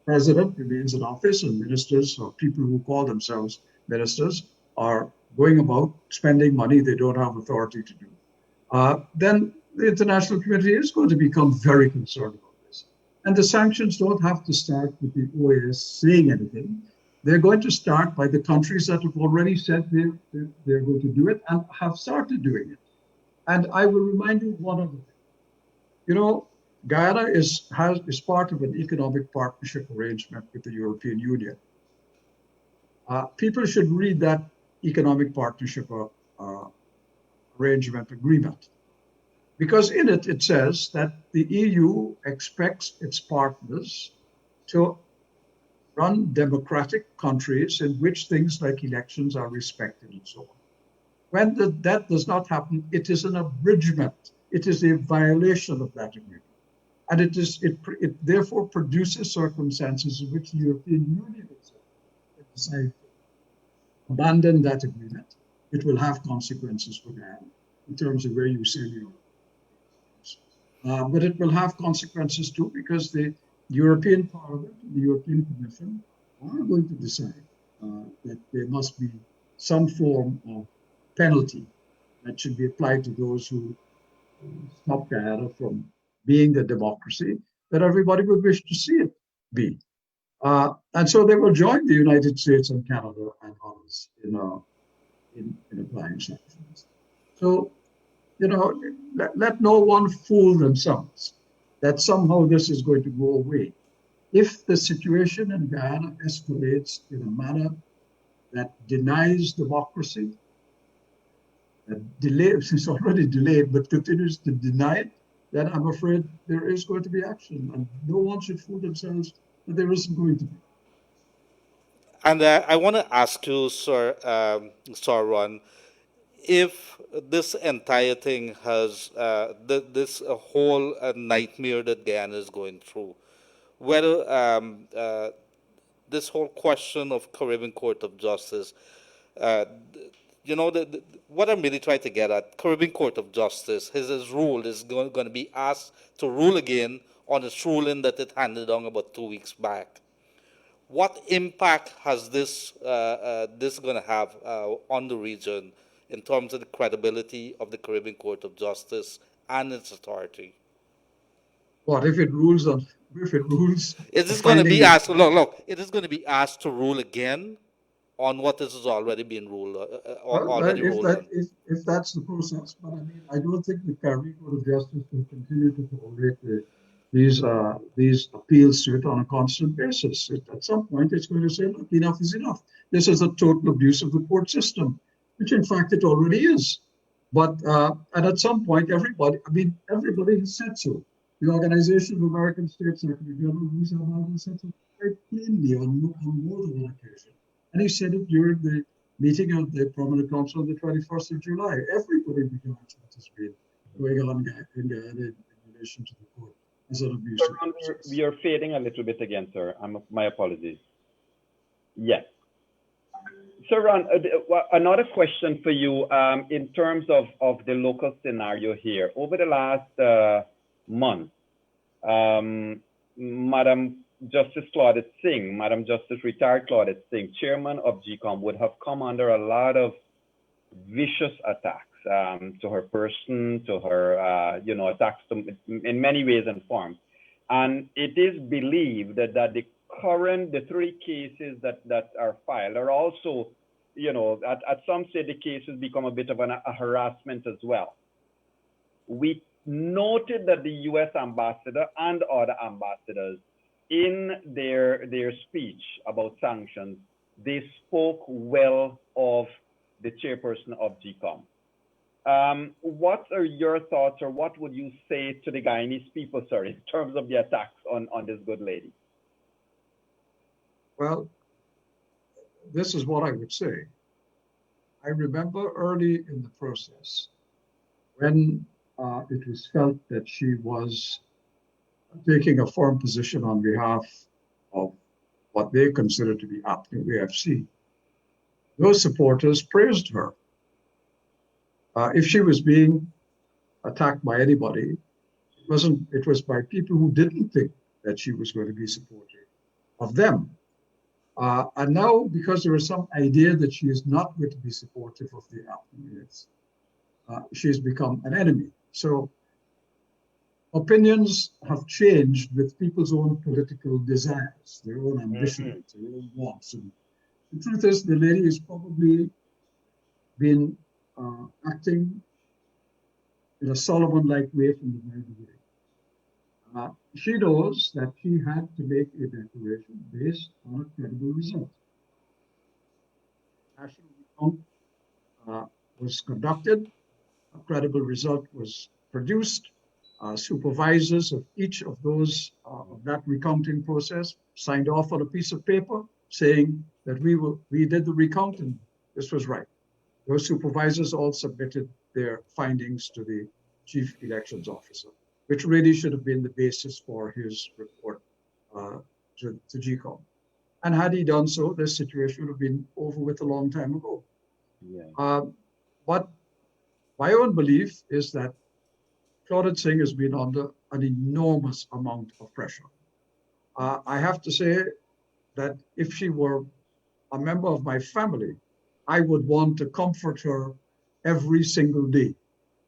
president remains in office and ministers or people who call themselves ministers are going about spending money they don't have authority to do. Then the international community is going to become very concerned about this. And the sanctions don't have to start with the OAS saying anything. They're going to start by the countries that have already said they're going to do it and have started doing it. And I will remind you one other thing. You know, Guyana is part of an economic partnership arrangement with the European Union. People should read that economic partnership arrangement agreement, because in it, it says that the EU expects its partners to run democratic countries in which things like elections are respected and so on. When that does not happen, it is an abridgment. It is a violation of that agreement. And it therefore produces circumstances in which the European Union itself can decide to abandon that agreement. It will have consequences for Guyana in terms of where you sell your but it will have consequences too, because the European Parliament and the European Commission are going to decide that there must be some form of penalty that should be applied to those who stop Guyana from being the democracy that everybody would wish to see it be. And so they will join the United States and Canada and others in applying sanctions. So, you know, let no one fool themselves that somehow this is going to go away. If the situation in Guyana escalates in a manner that denies democracy, delay, she's already delayed, but continues to deny it, then I'm afraid there is going to be action, and no one should fool themselves that there isn't going to be. And I want to ask you, Sir Ron, if this entire thing has this whole nightmare that Guyana is going through, whether this whole question of Caribbean Court of Justice, uh, what I'm really trying to get at, Caribbean Court of Justice, his rule is going to be asked to rule again on its ruling that it handed down about 2 weeks back. What impact has this going to have on the region in terms of the credibility of the Caribbean Court of Justice and its authority? What if it rules on? If it rules, Is this going to finding be that asked? Look, it is going to be asked to rule again on what this has already been ruled, well, already ruled on. if that's the process, but I mean, I don't think the CARICOM Court of Justice will continue to tolerate these appeals to it on a constant basis. At some point, it's going to say, look, enough is enough. This is a total abuse of the court system, which in fact it already is. But and at some point, everybody has said so. The Organization of American States Secretary General has said so quite plainly on more than one occasion. And he said it during the meeting of the Permanent Council on the 21st of July. Everybody regards what has been going on in relation to the court as an abuse. Sir, we are fading a little bit again, sir. My apologies. Yes. Sir Ron, another question for you in terms of the local scenario here. Over the last month, Madam Justice Claudette Singh, Madam Justice retired Claudette Singh, chairman of GECOM, would have come under a lot of vicious attacks to her person, to her, attacks in many ways and forms. And it is believed that the three cases that are filed are also, at some stage the cases become a bit of a harassment as well. We noted that the U.S. ambassador and other ambassadors, in their speech about sanctions, they spoke well of the chairperson of GECOM. What are your thoughts, or what would you say to the Guyanese people, sir, in terms of the attacks on this good lady? Well, this is what I would say. I remember early in the process when it was felt that she was taking a firm position on behalf of what they consider to be ABCE. Those supporters praised her. If she was being attacked by anybody, it was by people who didn't think that she was going to be supportive of them. And now, because there is some idea that she is not going to be supportive of the ABCE, she has become an enemy. So opinions have changed with people's own political desires, their own ambitions, their own wants. And the truth is, the lady has probably been acting in a Solomon-like way from the very beginning. She knows that she had to make a declaration based on a credible result. National recount was conducted, a credible result was produced. Supervisors of each of those of that recounting process signed off on a piece of paper saying that we did the recount and this was right. Those supervisors all submitted their findings to the chief elections officer, which really should have been the basis for his report to GECOM. And had he done so, this situation would have been over with a long time ago. Yeah. But my own belief is that Claudette Singh has been under an enormous amount of pressure. I have to say that if she were a member of my family, I would want to comfort her every single day,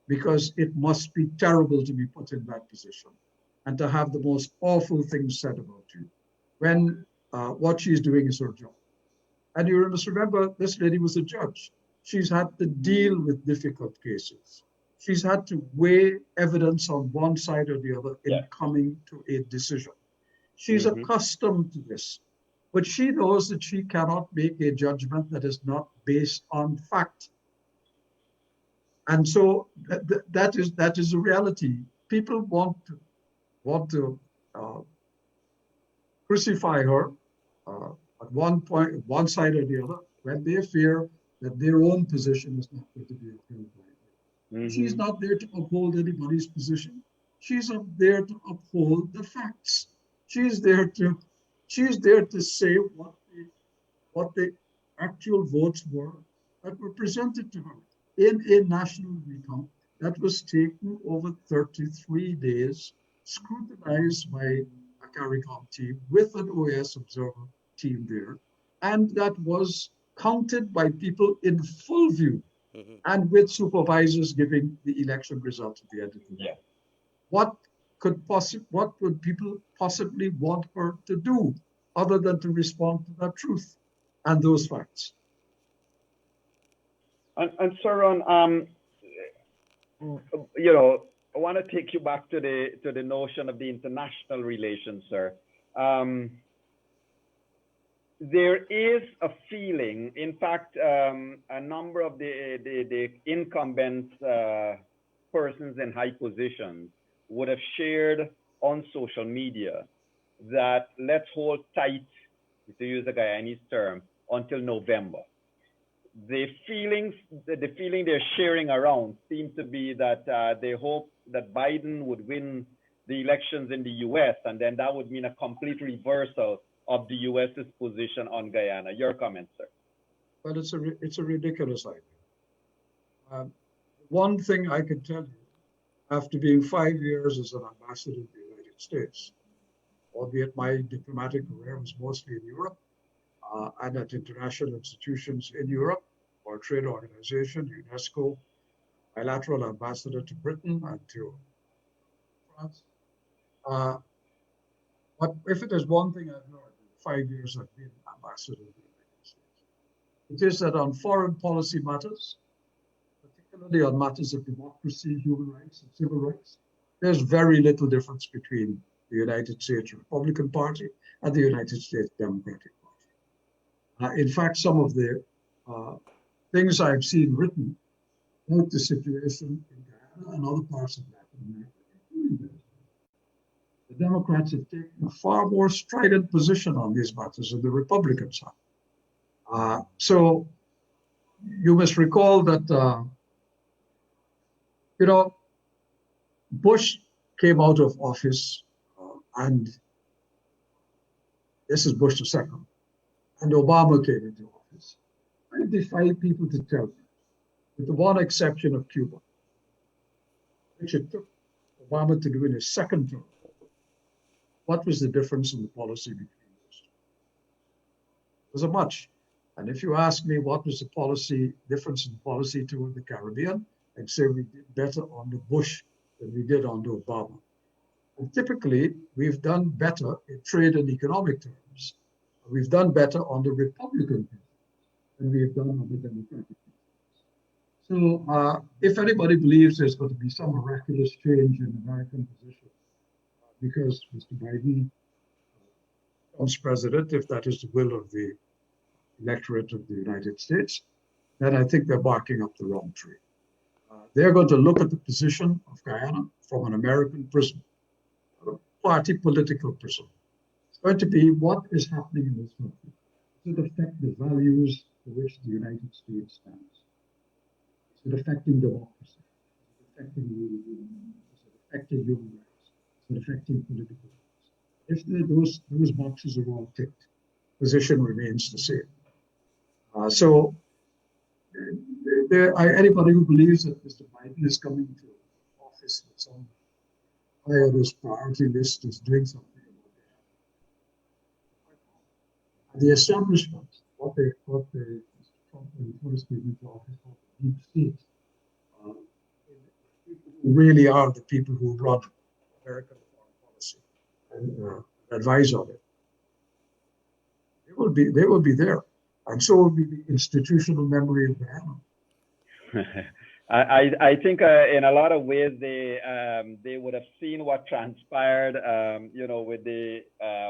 because it must be terrible to be put in that position and to have the most awful things said about you when what she's doing is her job. And you must remember, this lady was a judge. She's had to deal with difficult cases. She's had to weigh evidence on one side or the other in coming to a decision. She's accustomed to this, but she knows that she cannot make a judgment that is not based on fact. And so that is a reality. People want to crucify her at one point, one side or the other, when they fear that their own position is not going to be upheld by it. She's not there to uphold anybody's position. She's up there to uphold the facts. She's there to say what the actual votes were that were presented to her in a national recount that was taken over 33 days, scrutinized by a CARICOM team with an OAS observer team there, and that was counted by people in full view and with supervisors giving the election result at the end of the day. What would people possibly want her to do other than to respond to that truth and those facts? And Sir Ron, you know, I want to take you back to the notion of the international relations, sir. There is a feeling, in fact, a number of the incumbent persons in high positions would have shared on social media that let's hold tight, to use a Guyanese term, until November. The feeling they're sharing around seems to be that they hope that Biden would win the elections in the U.S., and then that would mean a complete reversal of the U.S.'s position on Guyana. Your comments, sir? Well, it's a ridiculous idea. One thing I can tell you, after being 5 years as an ambassador in the United States, albeit my diplomatic career was mostly in Europe, and at international institutions in Europe, World Trade Organization, UNESCO, bilateral ambassador to Britain and to France. But if it is one thing I've learned in 5 years I've been ambassador in the United States, it is that on foreign policy matters, particularly on matters of democracy, human rights, and civil rights, there's very little difference between the United States Republican Party and the United States Democratic Party. In fact, some of the things I've seen written about the situation in Guyana and other parts of Latin America, including Venezuela, the Democrats have taken a far more strident position on these matters than the Republicans have. So you must recall that, Bush came out of office, and this is Bush II, and Obama came into office. I defy people to tell me, with the one exception of Cuba, which it took Obama to do in his second term, what was the difference in the policy between those two? It wasn't much. And if you ask me what was the difference in policy toward the Caribbean, I'd say we did better under Bush than we did under Obama. And typically, we've done better in trade and economic terms. We've done better under Republican presidents than we've done under Democratic presidents. So if anybody believes there's going to be some miraculous change in American position because Mr. Biden becomes president, if that is the will of the electorate of the United States, then I think they're barking up the wrong tree. They're going to look at the position of Guyana from an American prism, a party political prism. It's going to be what is happening in this country. Does it affect the values for which the United States stands? Is it affecting democracy? Is it affecting rule of law? Is it affecting human rights? Is it affecting political rights? If those boxes are all ticked, position remains the same. Anybody who believes that Mr. Biden is coming to office with some high on his priority list is doing something about that. And the establishment, what Mr. Trump in the first statement to office called the deep state, who really are the people who run American foreign policy and advise on it. They will be there. And so will be the institutional memory of Guyana. I think in a lot of ways they would have seen what transpired, with the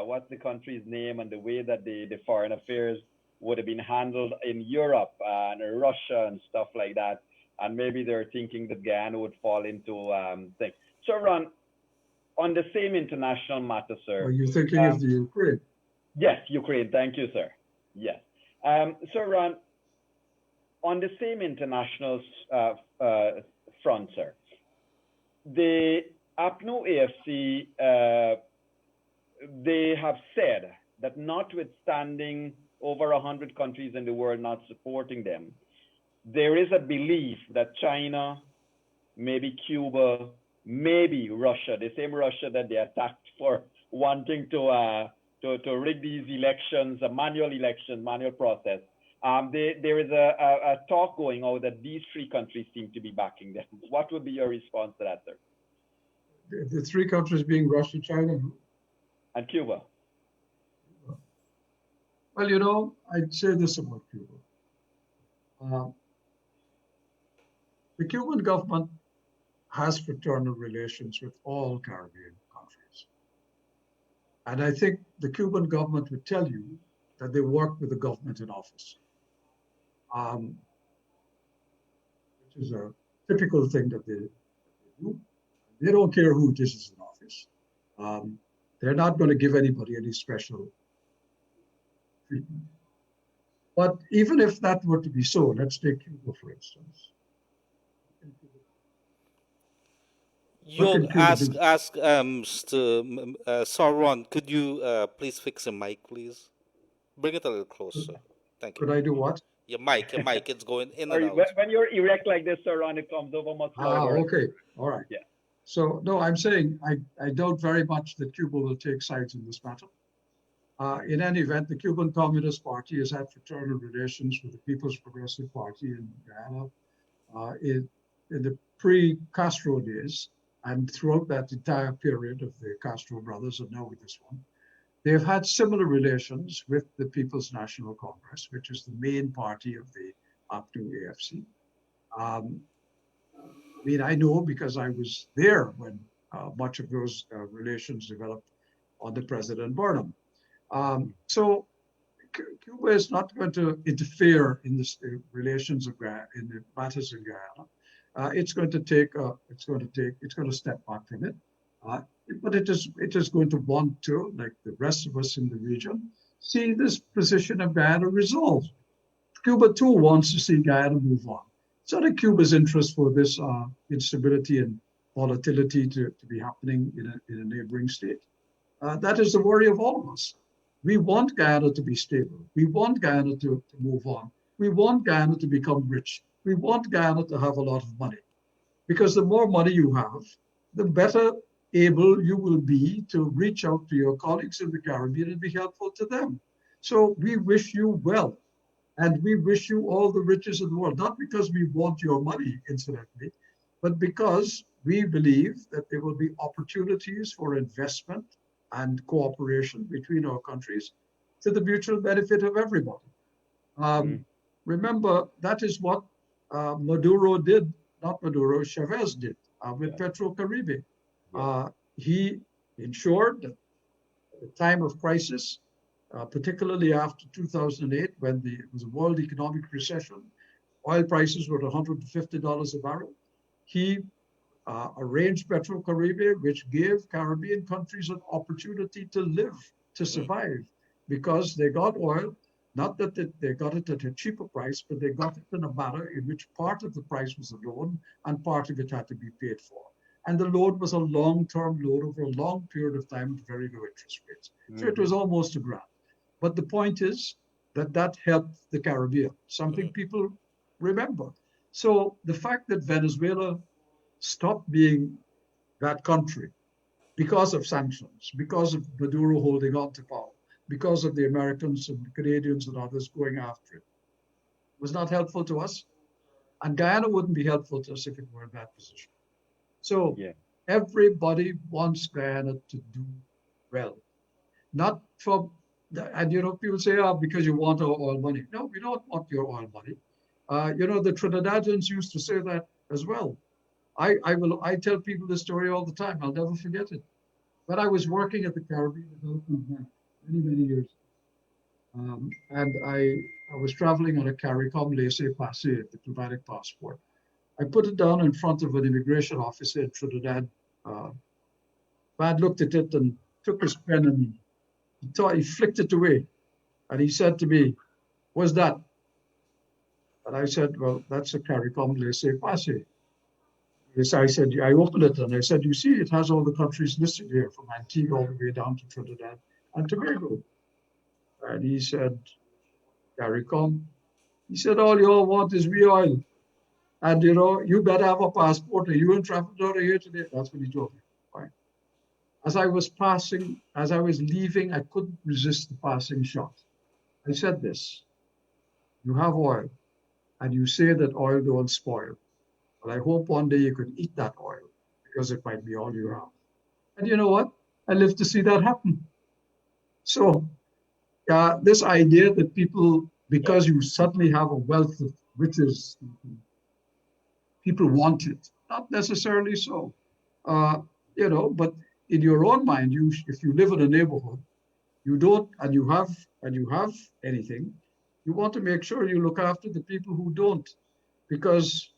what's the country's name and the way that the foreign affairs would have been handled in Europe and Russia and stuff like that. and maybe they're thinking that Guyana would fall into thing. So, Ron, on the same international matter, sir. Are you thinking of the Ukraine? Yes, Ukraine. Thank you, sir. Yes. So, Ron, on the same international front, sir, the APNO AFC, they have said that notwithstanding over 100 countries in the world not supporting them, there is a belief that China, maybe Cuba, maybe Russia, the same Russia that they attacked for wanting to rig these elections, a manual election, manual process. There is a talk going on that these three countries seem to be backing them. What would be your response to that, sir? The three countries being Russia, China, and Cuba. Well, you know, I'd say this about Cuba. The Cuban government has fraternal relations with all Caribbean countries. And I think the Cuban government would tell you that they work with the government in office, which is a typical thing that they do. They don't care who it is in office. They're not going to give anybody any special treatment. But even if that were to be so, let's take Cuba, for instance. You ask Sauron, could you please fix your mic, please? Bring it a little closer. Thank you. Could I do what? Your mic, it's going in and out. When you're erect like this, Sauron, it comes over much louder. Okay, all right. Yeah. So, no, I'm saying I doubt very much that Cuba will take sides in this matter. In any event, the Cuban Communist Party has had fraternal relations with the People's Progressive Party in Guyana in the pre-Castro days, and throughout that entire period of the Castro brothers, and now with this one. They've had similar relations with the People's National Congress, which is the main party of the APNO AFC. I mean, I know because I was there when much of those relations developed under President Burnham. So Cuba is not going to interfere in the relations of Guyana, in the matters in Guyana. It's going to step back from it. But it is going to want to, like the rest of us in the region, see this position of Guyana resolved. Cuba too wants to see Guyana move on. It's not in Cuba's interest for this instability and volatility to be happening in a neighboring state. That is the worry of all of us. We want Guyana to be stable. We want Guyana to move on. We want Guyana to become rich. We want Guyana to have a lot of money. Because the more money you have, the better able you will be to reach out to your colleagues in the Caribbean and be helpful to them. So we wish you well, and we wish you all the riches in the world, not because we want your money, incidentally, but because we believe that there will be opportunities for investment and cooperation between our countries to the mutual benefit of everybody. Remember, that is what Maduro did, not Maduro, Chavez did with PetroCaribe. He ensured that at the time of crisis, particularly after 2008, when it was a world economic recession, oil prices were at $150 a barrel. He arranged PetroCaribe, which gave Caribbean countries an opportunity to live, to survive, because they got oil, not that they got it at a cheaper price, but they got it in a manner in which part of the price was a loan and part of it had to be paid for. And the loan was a long-term loan over a long period of time at very low interest rates. So it was almost a grant. But the point is that helped the Caribbean, something people remember. So the fact that Venezuela stopped being that country because of sanctions, because of Maduro holding on to power, because of the Americans and Canadians and others going after it, was not helpful to us. And Guyana wouldn't be helpful to us if it were in that position. So everybody wants Guyana to do well. Not from, and people say, because you want our oil money. No, we don't want your oil money. The Trinidadians used to say that as well. I tell people this story all the time. I'll never forget it. But I was working at the Caribbean Development Bank many years ago. And I was traveling on a CARICOM laissez-passer, diplomatic passport. I put it down in front of an immigration officer in Trinidad. Man looked at it and took his pen and he flicked it away. And he said to me, "What's that?" And I said, "Well, that's a CARICOM laissez-passer." Yes, I said, I opened it and I said, "You see, it has all the countries listed here from Antigua all the way down to Trinidad and Tobago." And he said, "CARICOM." He said, "All you all want is we oil. And you better have a passport. Are you in Trafalgar here today?" That's what he told me. Fine. As I was leaving, I couldn't resist the passing shot. I said this: "You have oil, and you say that oil don't spoil. But I hope one day you could eat that oil, because it might be all you have." And you know what? I lived to see that happen. So this idea that people, because you suddenly have a wealth of riches, people want it. Not necessarily so. But in your own mind, if you live in a neighborhood, you don't, and you have anything, you want to make sure you look after the people who don't. Because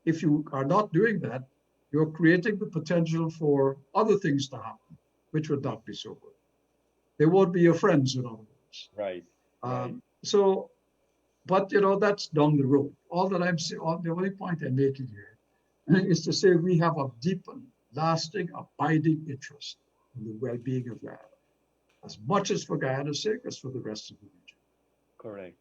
if you are not doing that, you're creating the potential for other things to happen, which would not be so good. They won't be your friends, in other words. Right. But that's down the road. All that I'm saying, the only point I'm making here is to say we have a deep and lasting, abiding interest in the well-being of Guyana, as much as for Guyana's sake as for the rest of the region. Correct.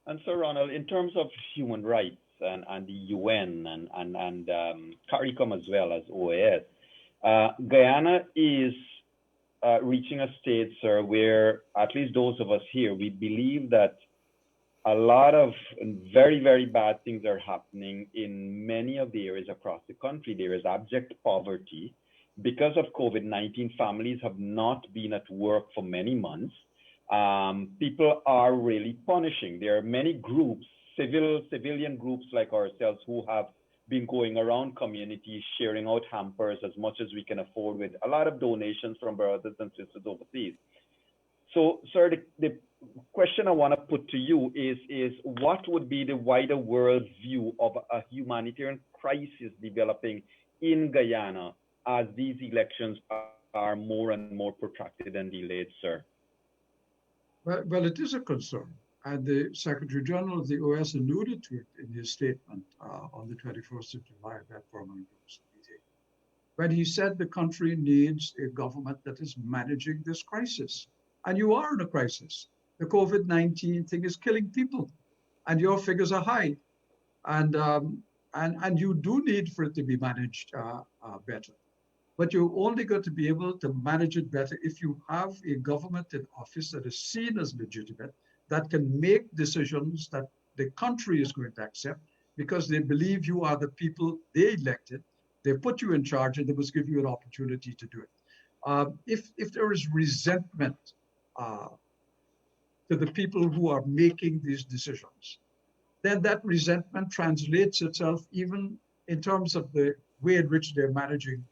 And so, Ronald, in terms of human rights and the UN and CARICOM as well as OAS, Guyana is reaching a stage, sir, where at least those of us here, we believe that a lot of very, very bad things are happening in many of the areas across the country. There is abject poverty. Because of COVID-19, families have not been at work for many months. People are really punishing. There are many groups, civilian groups like ourselves, who have been going around communities, sharing out hampers as much as we can afford, with a lot of donations from brothers and sisters overseas. So, sir, the question I want to put to you is what would be the wider world view of a humanitarian crisis developing in Guyana as these elections are more and more protracted and delayed, sir? Well, it is a concern. And the Secretary General of the OAS alluded to it in his statement on the 21st of July at that permanent groups meeting, when he said the country needs a government that is managing this crisis. And you are in a crisis. The COVID-19 thing is killing people, and your figures are high. And you do need for it to be managed better. But you're only going to be able to manage it better if you have a government in office that is seen as legitimate, that can make decisions that the country is going to accept, because they believe you are the people they elected. They put you in charge, and they must give you an opportunity to do it. If there is resentment to the people who are making these decisions, then that resentment translates itself even in terms of the way in which they're managing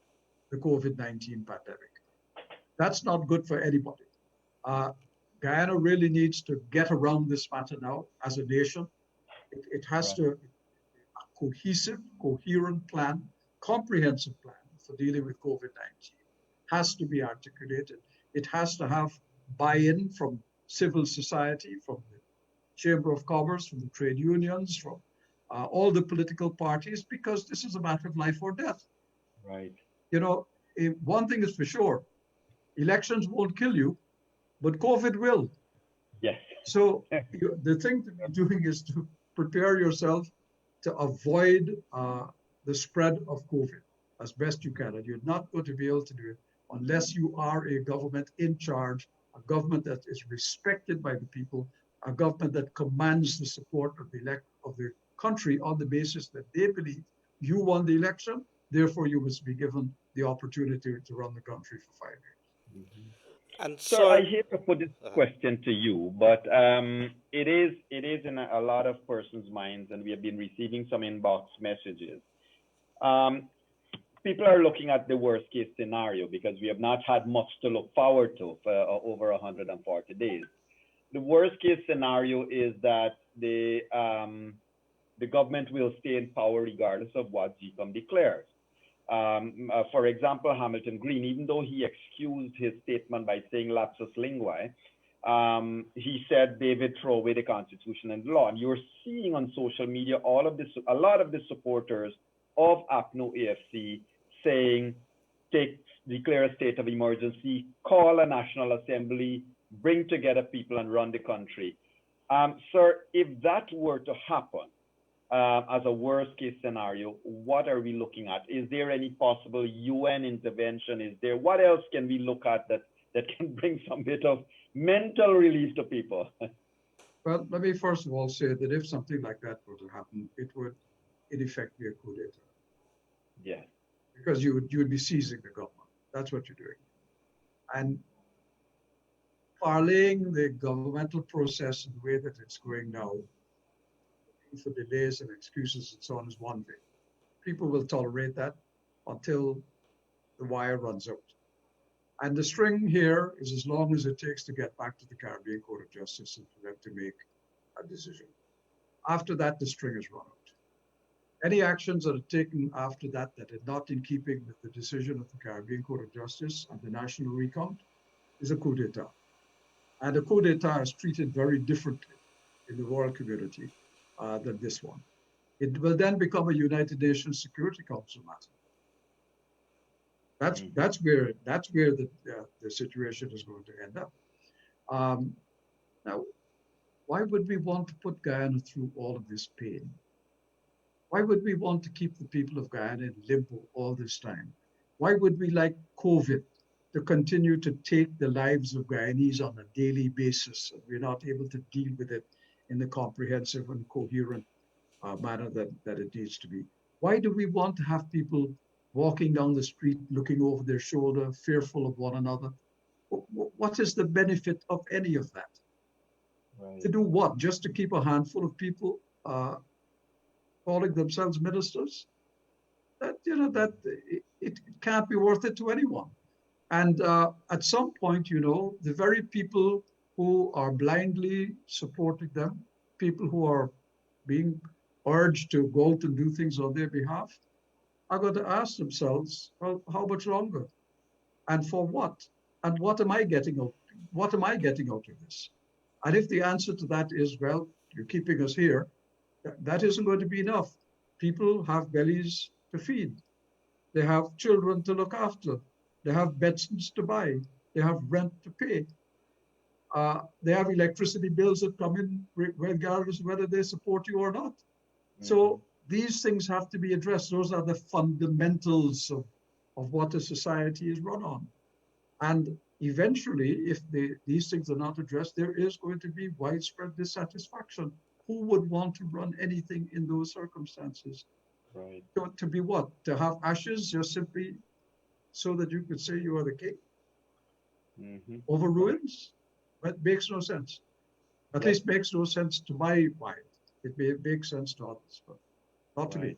the COVID-19 pandemic. That's not good for anybody. Guyana really needs to get around this matter now as a nation. It has to, a cohesive, coherent plan, comprehensive plan for dealing with COVID-19 has to be articulated. It has to have buy-in from civil society, from the Chamber of Commerce, from the trade unions, from all the political parties, because this is a matter of life or death. Right. One thing is for sure, elections won't kill you, but COVID will. Yes. So the thing to be doing is to prepare yourself to avoid the spread of COVID as best you can. And you're not going to be able to do it unless you are a government in charge, a government that is respected by the people, a government that commands the support of the country on the basis that they believe you won the election, therefore you must be given the opportunity to run the country for 5 years. Mm-hmm. And Sir, I hate to put this question to you, but it is in a lot of persons' minds, and we have been receiving some inbox messages. People are looking at the worst case scenario because we have not had much to look forward to for over 140 days. The worst case scenario is that the the government will stay in power regardless of what GECOM declares. For example, Hamilton Green, even though he excused his statement by saying lapsus linguae, he said, David, throw away the Constitution and the law. And you're seeing on social media a lot of the supporters of APNO AFC saying, declare a state of emergency, call a national assembly, bring together people and run the country. Sir, if that were to happen, as a worst case scenario, what are we looking at? Is there any possible UN intervention? What else can we look at that can bring some bit of mental relief to people? Well, let me first of all say that if something like that were to happen, it would in effect be a coup d'etat. Yeah. Because you would be seizing the government. That's what you're doing. And parlaying the governmental process in the way that it's going now, for delays and excuses and so on, is one thing. People will tolerate that until the wire runs out. And the string here is as long as it takes to get back to the Caribbean Court of Justice and for them to make a decision. After that, the string is run out. Any actions that are taken after that that are not in keeping with the decision of the Caribbean Court of Justice and the national recount is a coup d'etat. And a coup d'etat is treated very differently in the world community than this one. It will then become a United Nations Security Council matter. That's where the situation is going to end up. Now, why would we want to put Guyana through all of this pain? Why would we want to keep the people of Guyana in limbo all this time? Why would we like COVID to continue to take the lives of Guyanese on a daily basis, and we're not able to deal with it in the comprehensive and coherent manner that it needs to be? Why do we want to have people walking down the street, looking over their shoulder, fearful of one another? What is the benefit of any of that? Right. To do what? Just to keep a handful of people calling themselves ministers? It can't be worth it to anyone. And at some point, the very people who are blindly supporting them, people who are being urged to go out and do things on their behalf, are going to ask themselves, well, how much longer? And for what? And what am I getting out? What am I getting out of this? And if the answer to that is, well, you're keeping us here, that isn't going to be enough. People have bellies to feed. They have children to look after. They have medicines to buy. They have rent to pay. They have electricity bills that come in regardless of whether they support you or not. Mm-hmm. So these things have to be addressed. Those are the fundamentals of what a society is run on. And eventually, if these things are not addressed, there is going to be widespread dissatisfaction. Who would want to run anything in those circumstances? Right. To be what? To have ashes just simply so that you could say you are the king? Mm-hmm. Over ruins? That makes no sense. At least makes no sense to my mind. It may make sense to others, but not to me.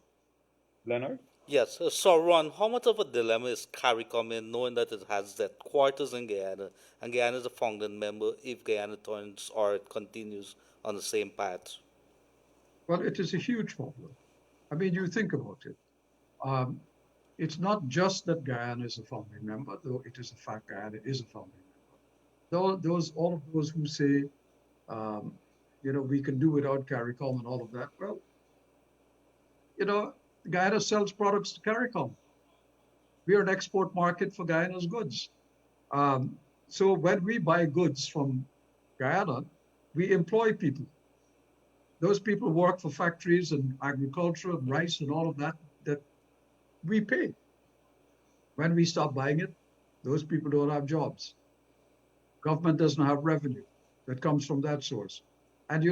Leonard? Yes. So, Ron, how much of a dilemma is CARICOM in knowing that it has that quarters in Guyana, and Guyana is a founding member if Guyana turns or it continues on the same path? Well, it is a huge problem. I mean, you think about it. It's not just that Guyana is a founding member, though it is a fact Guyana is a founding member. All of those who say, we can do without CARICOM and all of that. Well, Guyana sells products to CARICOM. We are an export market for Guyana's goods. So when we buy goods from Guyana, we employ people. Those people work for factories and agriculture and rice and all of that we pay. When we stop buying it, those people don't have jobs. Government doesn't have revenue that comes from that source. And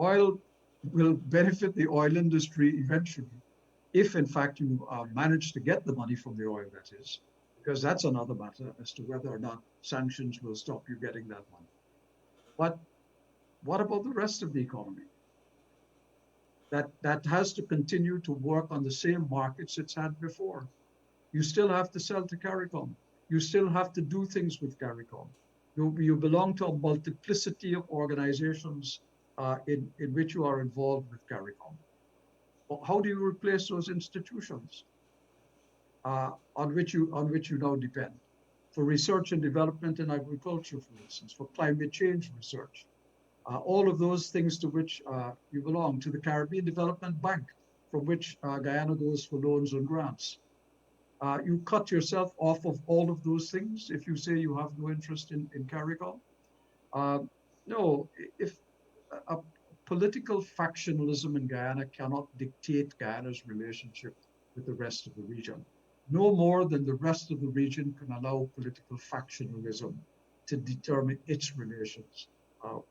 oil will benefit the oil industry eventually, if in fact you manage to get the money from the oil, that is, because that's another matter as to whether or not sanctions will stop you getting that money. But what about the rest of the economy? That has to continue to work on the same markets it's had before. You still have to sell to CARICOM. You still have to do things with CARICOM. You belong to a multiplicity of organizations in which you are involved with CARICOM? How do you replace those institutions on which you now depend? For research and development in agriculture, for instance, for climate change research, all of those things to which you belong, to the Caribbean Development Bank, from which Guyana goes for loans and grants. You cut yourself off of all of those things if you say you have no interest in CARICOM. No, if a political factionalism in Guyana cannot dictate Guyana's relationship with the rest of the region, no more than the rest of the region can allow political factionalism to determine its relations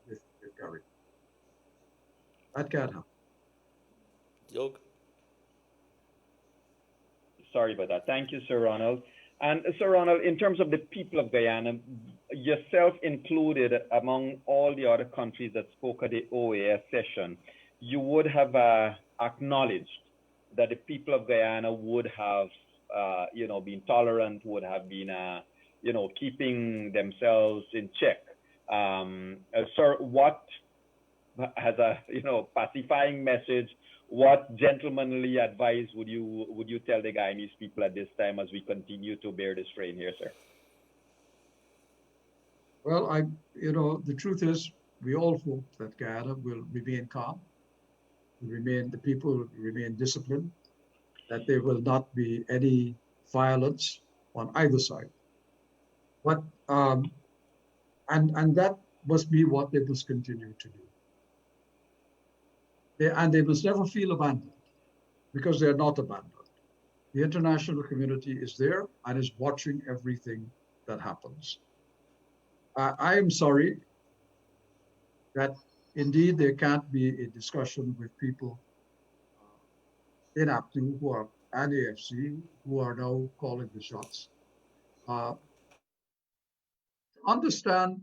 with CARICOM. That can't happen. Yog? Sorry about that. Thank you, Sir Ronald. And Sir Ronald, in terms of the people of Guyana, yourself included among all the other countries that spoke at the OAS session, you would have acknowledged that the people of Guyana would have, been tolerant, would have been, keeping themselves in check. Sir, what, as a, pacifying message, what gentlemanly advice would you tell the Guyanese people at this time as we continue to bear the strain here, sir? Well, the truth is, we all hope that Guyana will remain calm, the people will remain disciplined, that there will not be any violence on either side. But and that must be what they must continue to do. They must never feel abandoned, because they're not abandoned. The international community is there and is watching everything that happens. I am sorry that indeed there can't be a discussion with people in APNU who are and AFC who are now calling the shots. Understand,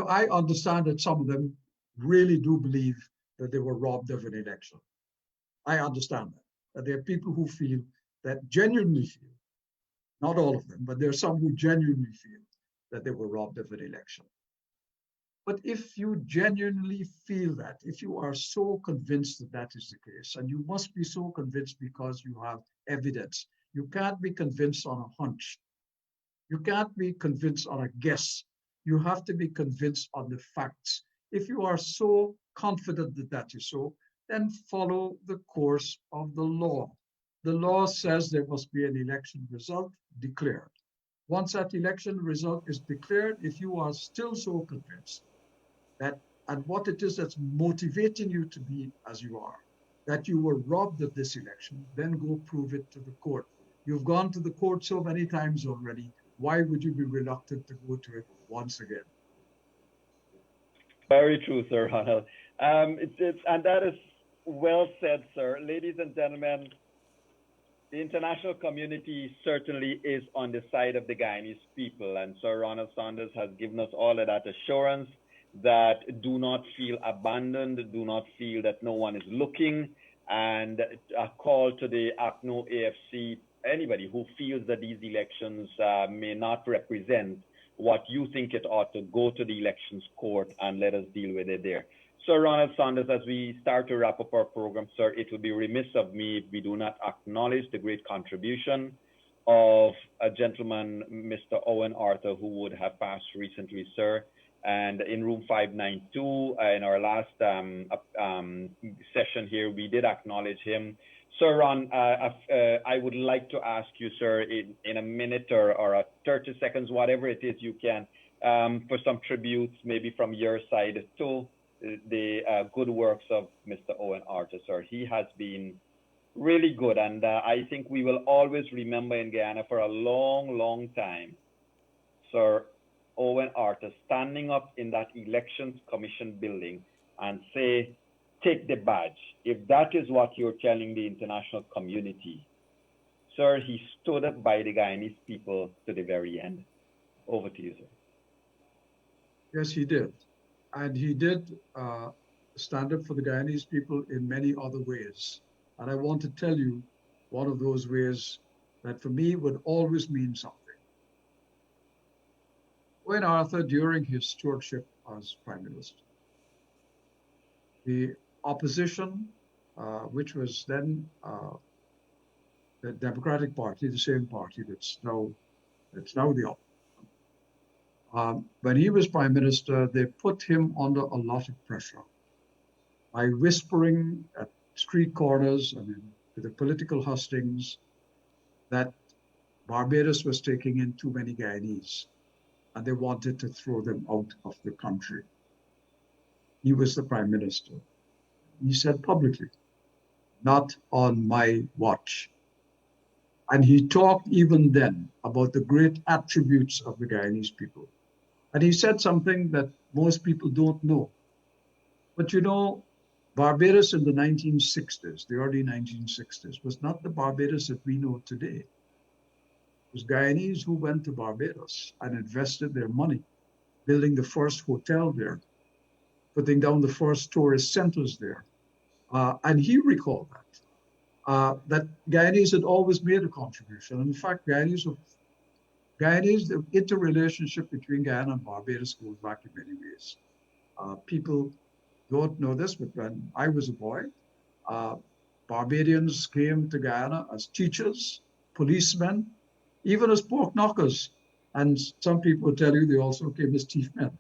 I understand that some of them really do believe that they were robbed of an election. I understand that there are people who feel that, genuinely feel, not all of them, but there are some who genuinely feel that they were robbed of an election. But if you genuinely feel that, if you are so convinced that that is the case, and you must be so convinced because you have evidence, you can't be convinced on a hunch. You can't be convinced on a guess. You have to be convinced on the facts. If you are so confident that that is so, then follow the course of the law. The law says there must be an election result declared. Once that election result is declared, if you are still so convinced that, and what it is that's motivating you to be as you are, that you were robbed of this election, then go prove it to the court. You've gone to the court so many times already. Why would you be reluctant to go to it once again? Very true, Sir Ronald. And that is well said, sir. Ladies and gentlemen, the international community certainly is on the side of the Guyanese people, and Sir Ronald Saunders has given us all of that assurance that do not feel abandoned, do not feel that no one is looking, and a call to the ACNO AFC, anybody who feels that these elections may not represent what you think it ought to, go to the elections court and let us deal with it there. Sir Ronald Saunders, as we start to wrap up our program, sir, it would be remiss of me if we do not acknowledge the great contribution of a gentleman, Mr. Owen Arthur, who would have passed recently, sir. And in room 592, in our last session here, we did acknowledge him. Sir Ron, I would like to ask you, sir, in a minute or 30 seconds, whatever it is you can, for some tributes, maybe from your side to the good works of Mr. Owen Arthur, sir. He has been really good, and I think we will always remember in Guyana for a long, long time, Sir Owen Arthur standing up in that elections commission building and say, take the badge. If that is what you're telling the international community, sir, he stood up by the Guyanese people to the very end. Over to you, sir. Yes, he did. And he did stand up for the Guyanese people in many other ways. And I want to tell you one of those ways that for me would always mean something. Owen Arthur, during his stewardship as Prime Minister, The opposition, which was then the Democratic Party, the same party that's now the opposition. When he was prime minister, they put him under a lot of pressure by whispering at street corners and to the political hustings that Barbados was taking in too many Guyanese, and they wanted to throw them out of the country. He was the prime minister. He said publicly, "Not on my watch." And he talked even then about the great attributes of the Guyanese people. And he said something that most people don't know. But you know, Barbados in the 1960s, the early 1960s, was not the Barbados that we know today. It was Guyanese who went to Barbados and invested their money, building the first hotel there, putting down the first tourist centers there. And he recalled that Guyanese had always made a contribution. And in fact, Guyanese, the interrelationship between Guyana and Barbados goes back in many ways. People don't know this, but when I was a boy, Barbadians came to Guyana as teachers, policemen, even as pork knockers. And some people will tell you they also came as thief men.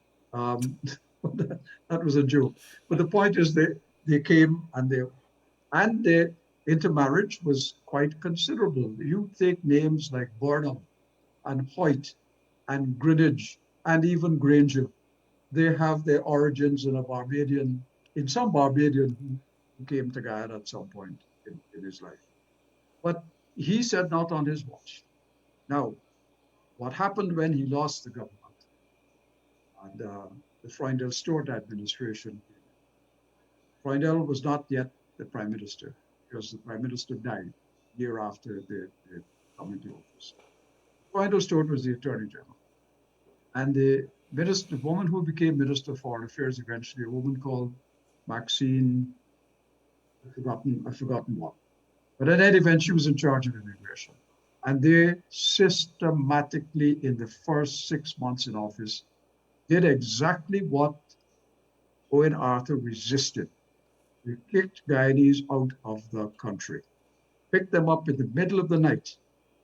That was a joke. But the point is they came and their intermarriage was quite considerable. You take names like Burnham and Hoyt and Greenwich and even Granger. They have their origins in some Barbadian who came to Guyana at some point in his life. But he said not on his watch. Now, what happened when he lost the government and the Freundel Stewart administration? Freundel was not yet the prime minister because the prime minister died a year after they come into office. Freundel Stewart was the attorney general. And the woman who became Minister of Foreign Affairs eventually, a woman called Maxine, I've forgotten what. But at that event, she was in charge of immigration. And they systematically, in the first 6 months in office, did exactly what Owen Arthur resisted. They kicked Guyanese out of the country, picked them up in the middle of the night,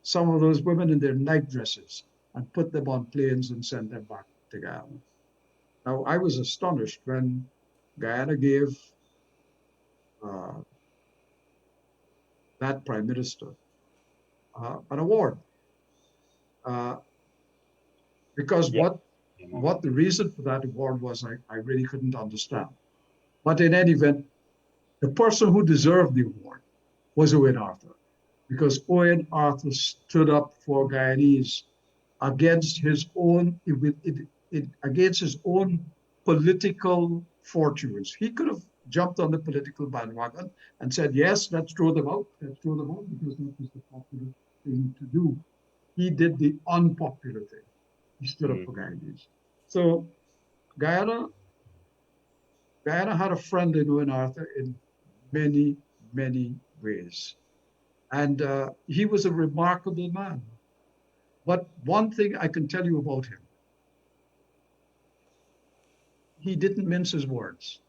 some of those women in their night dresses, and put them on planes and sent them back to Guyana. Now, I was astonished when Guyana gave that prime minister an award. Because what the reason for that award was, I really couldn't understand. But in any event, the person who deserved the award was Owen Arthur, because Owen Arthur stood up for Guyanese against his own political fortunes. He could have jumped on the political bandwagon and said, yes, let's throw them out, because that was the popular thing to do. He did the unpopular thing. He stood up for Guyanese. So Guyana had a friend in Owen Arthur in many, many ways. And he was a remarkable man. But one thing I can tell you about him, he didn't mince his words.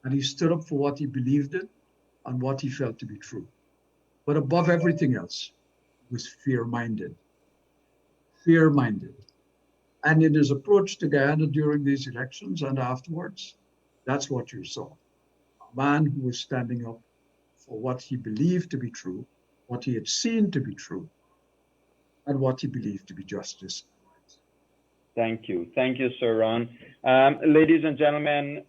And he stood up for what he believed in and what he felt to be true. But above everything else, he was fear-minded. Fear-minded. And in his approach to Guyana during these elections and afterwards, that's what you saw. A man who was standing up for what he believed to be true, what he had seen to be true, and what he believed to be justice. Thank you. Thank you, Sir Ron. Ladies and gentlemen,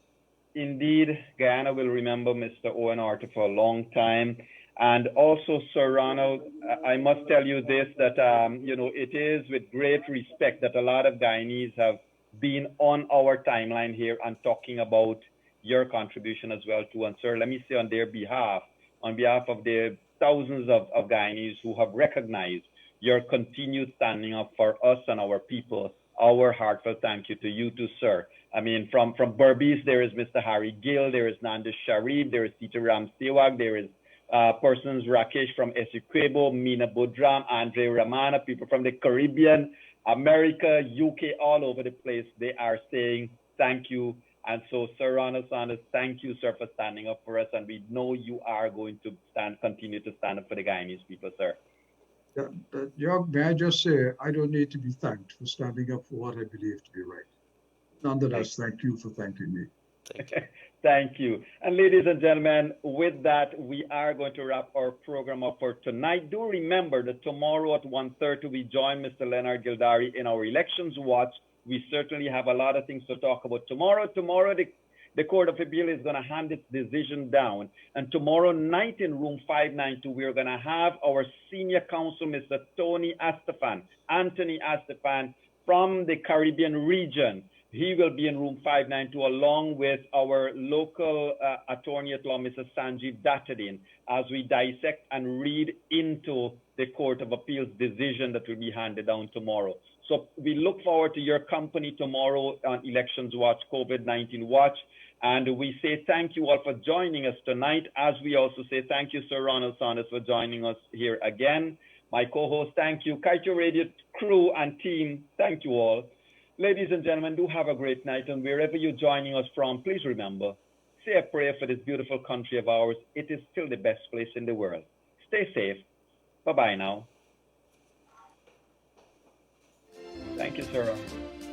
indeed, Guyana will remember Mr. Owen Arthur for a long time. And also, Sir Ronald, I must tell you this, that, it is with great respect that a lot of Guyanese have been on our timeline here and talking about your contribution as well too. And sir, let me say on their behalf, on behalf of the thousands of Guyanese who have recognized your continued standing up for us and our people, our heartfelt thank you to you too, sir. I mean, from Berbice, there is Mr. Harry Gill, there is Nanda Sharif, there is Tita Ram Sewak, there is persons Rakesh from Essequibo, Mina Budram, Andre Ramana, people from the Caribbean, America, UK, all over the place. They are saying thank you And so, Sir Ronald Saunders, thank you, sir, for standing up for us. And we know you are going to continue to stand up for the Guyanese people, sir. May I just say, I don't need to be thanked for standing up for what I believe to be right. Nonetheless, thank you for thanking me. Thank you. Thank you. And ladies and gentlemen, with that, we are going to wrap our program up for tonight. Do remember that tomorrow at 1:30, we join Mr. Leonard Gildarie in our Elections Watch. We certainly have a lot of things to talk about tomorrow. Tomorrow, the Court of Appeal is going to hand its decision down. And tomorrow night in room 592, we're going to have our senior counsel, Mr. Anthony Astefan from the Caribbean region. He will be in room 592 along with our local attorney at law, Mr. Sanjeev Dattadin, as we dissect and read into the Court of Appeal's decision that will be handed down tomorrow. So we look forward to your company tomorrow on Elections Watch, COVID-19 Watch. And we say thank you all for joining us tonight, as we also say thank you, Sir Ronald Saunders, for joining us here again. My co-host, thank you. Kaieteur Radio crew and team, thank you all. Ladies and gentlemen, do have a great night. And wherever you're joining us from, please remember, say a prayer for this beautiful country of ours. It is still the best place in the world. Stay safe. Bye-bye now. Thank you, Sir Ronald.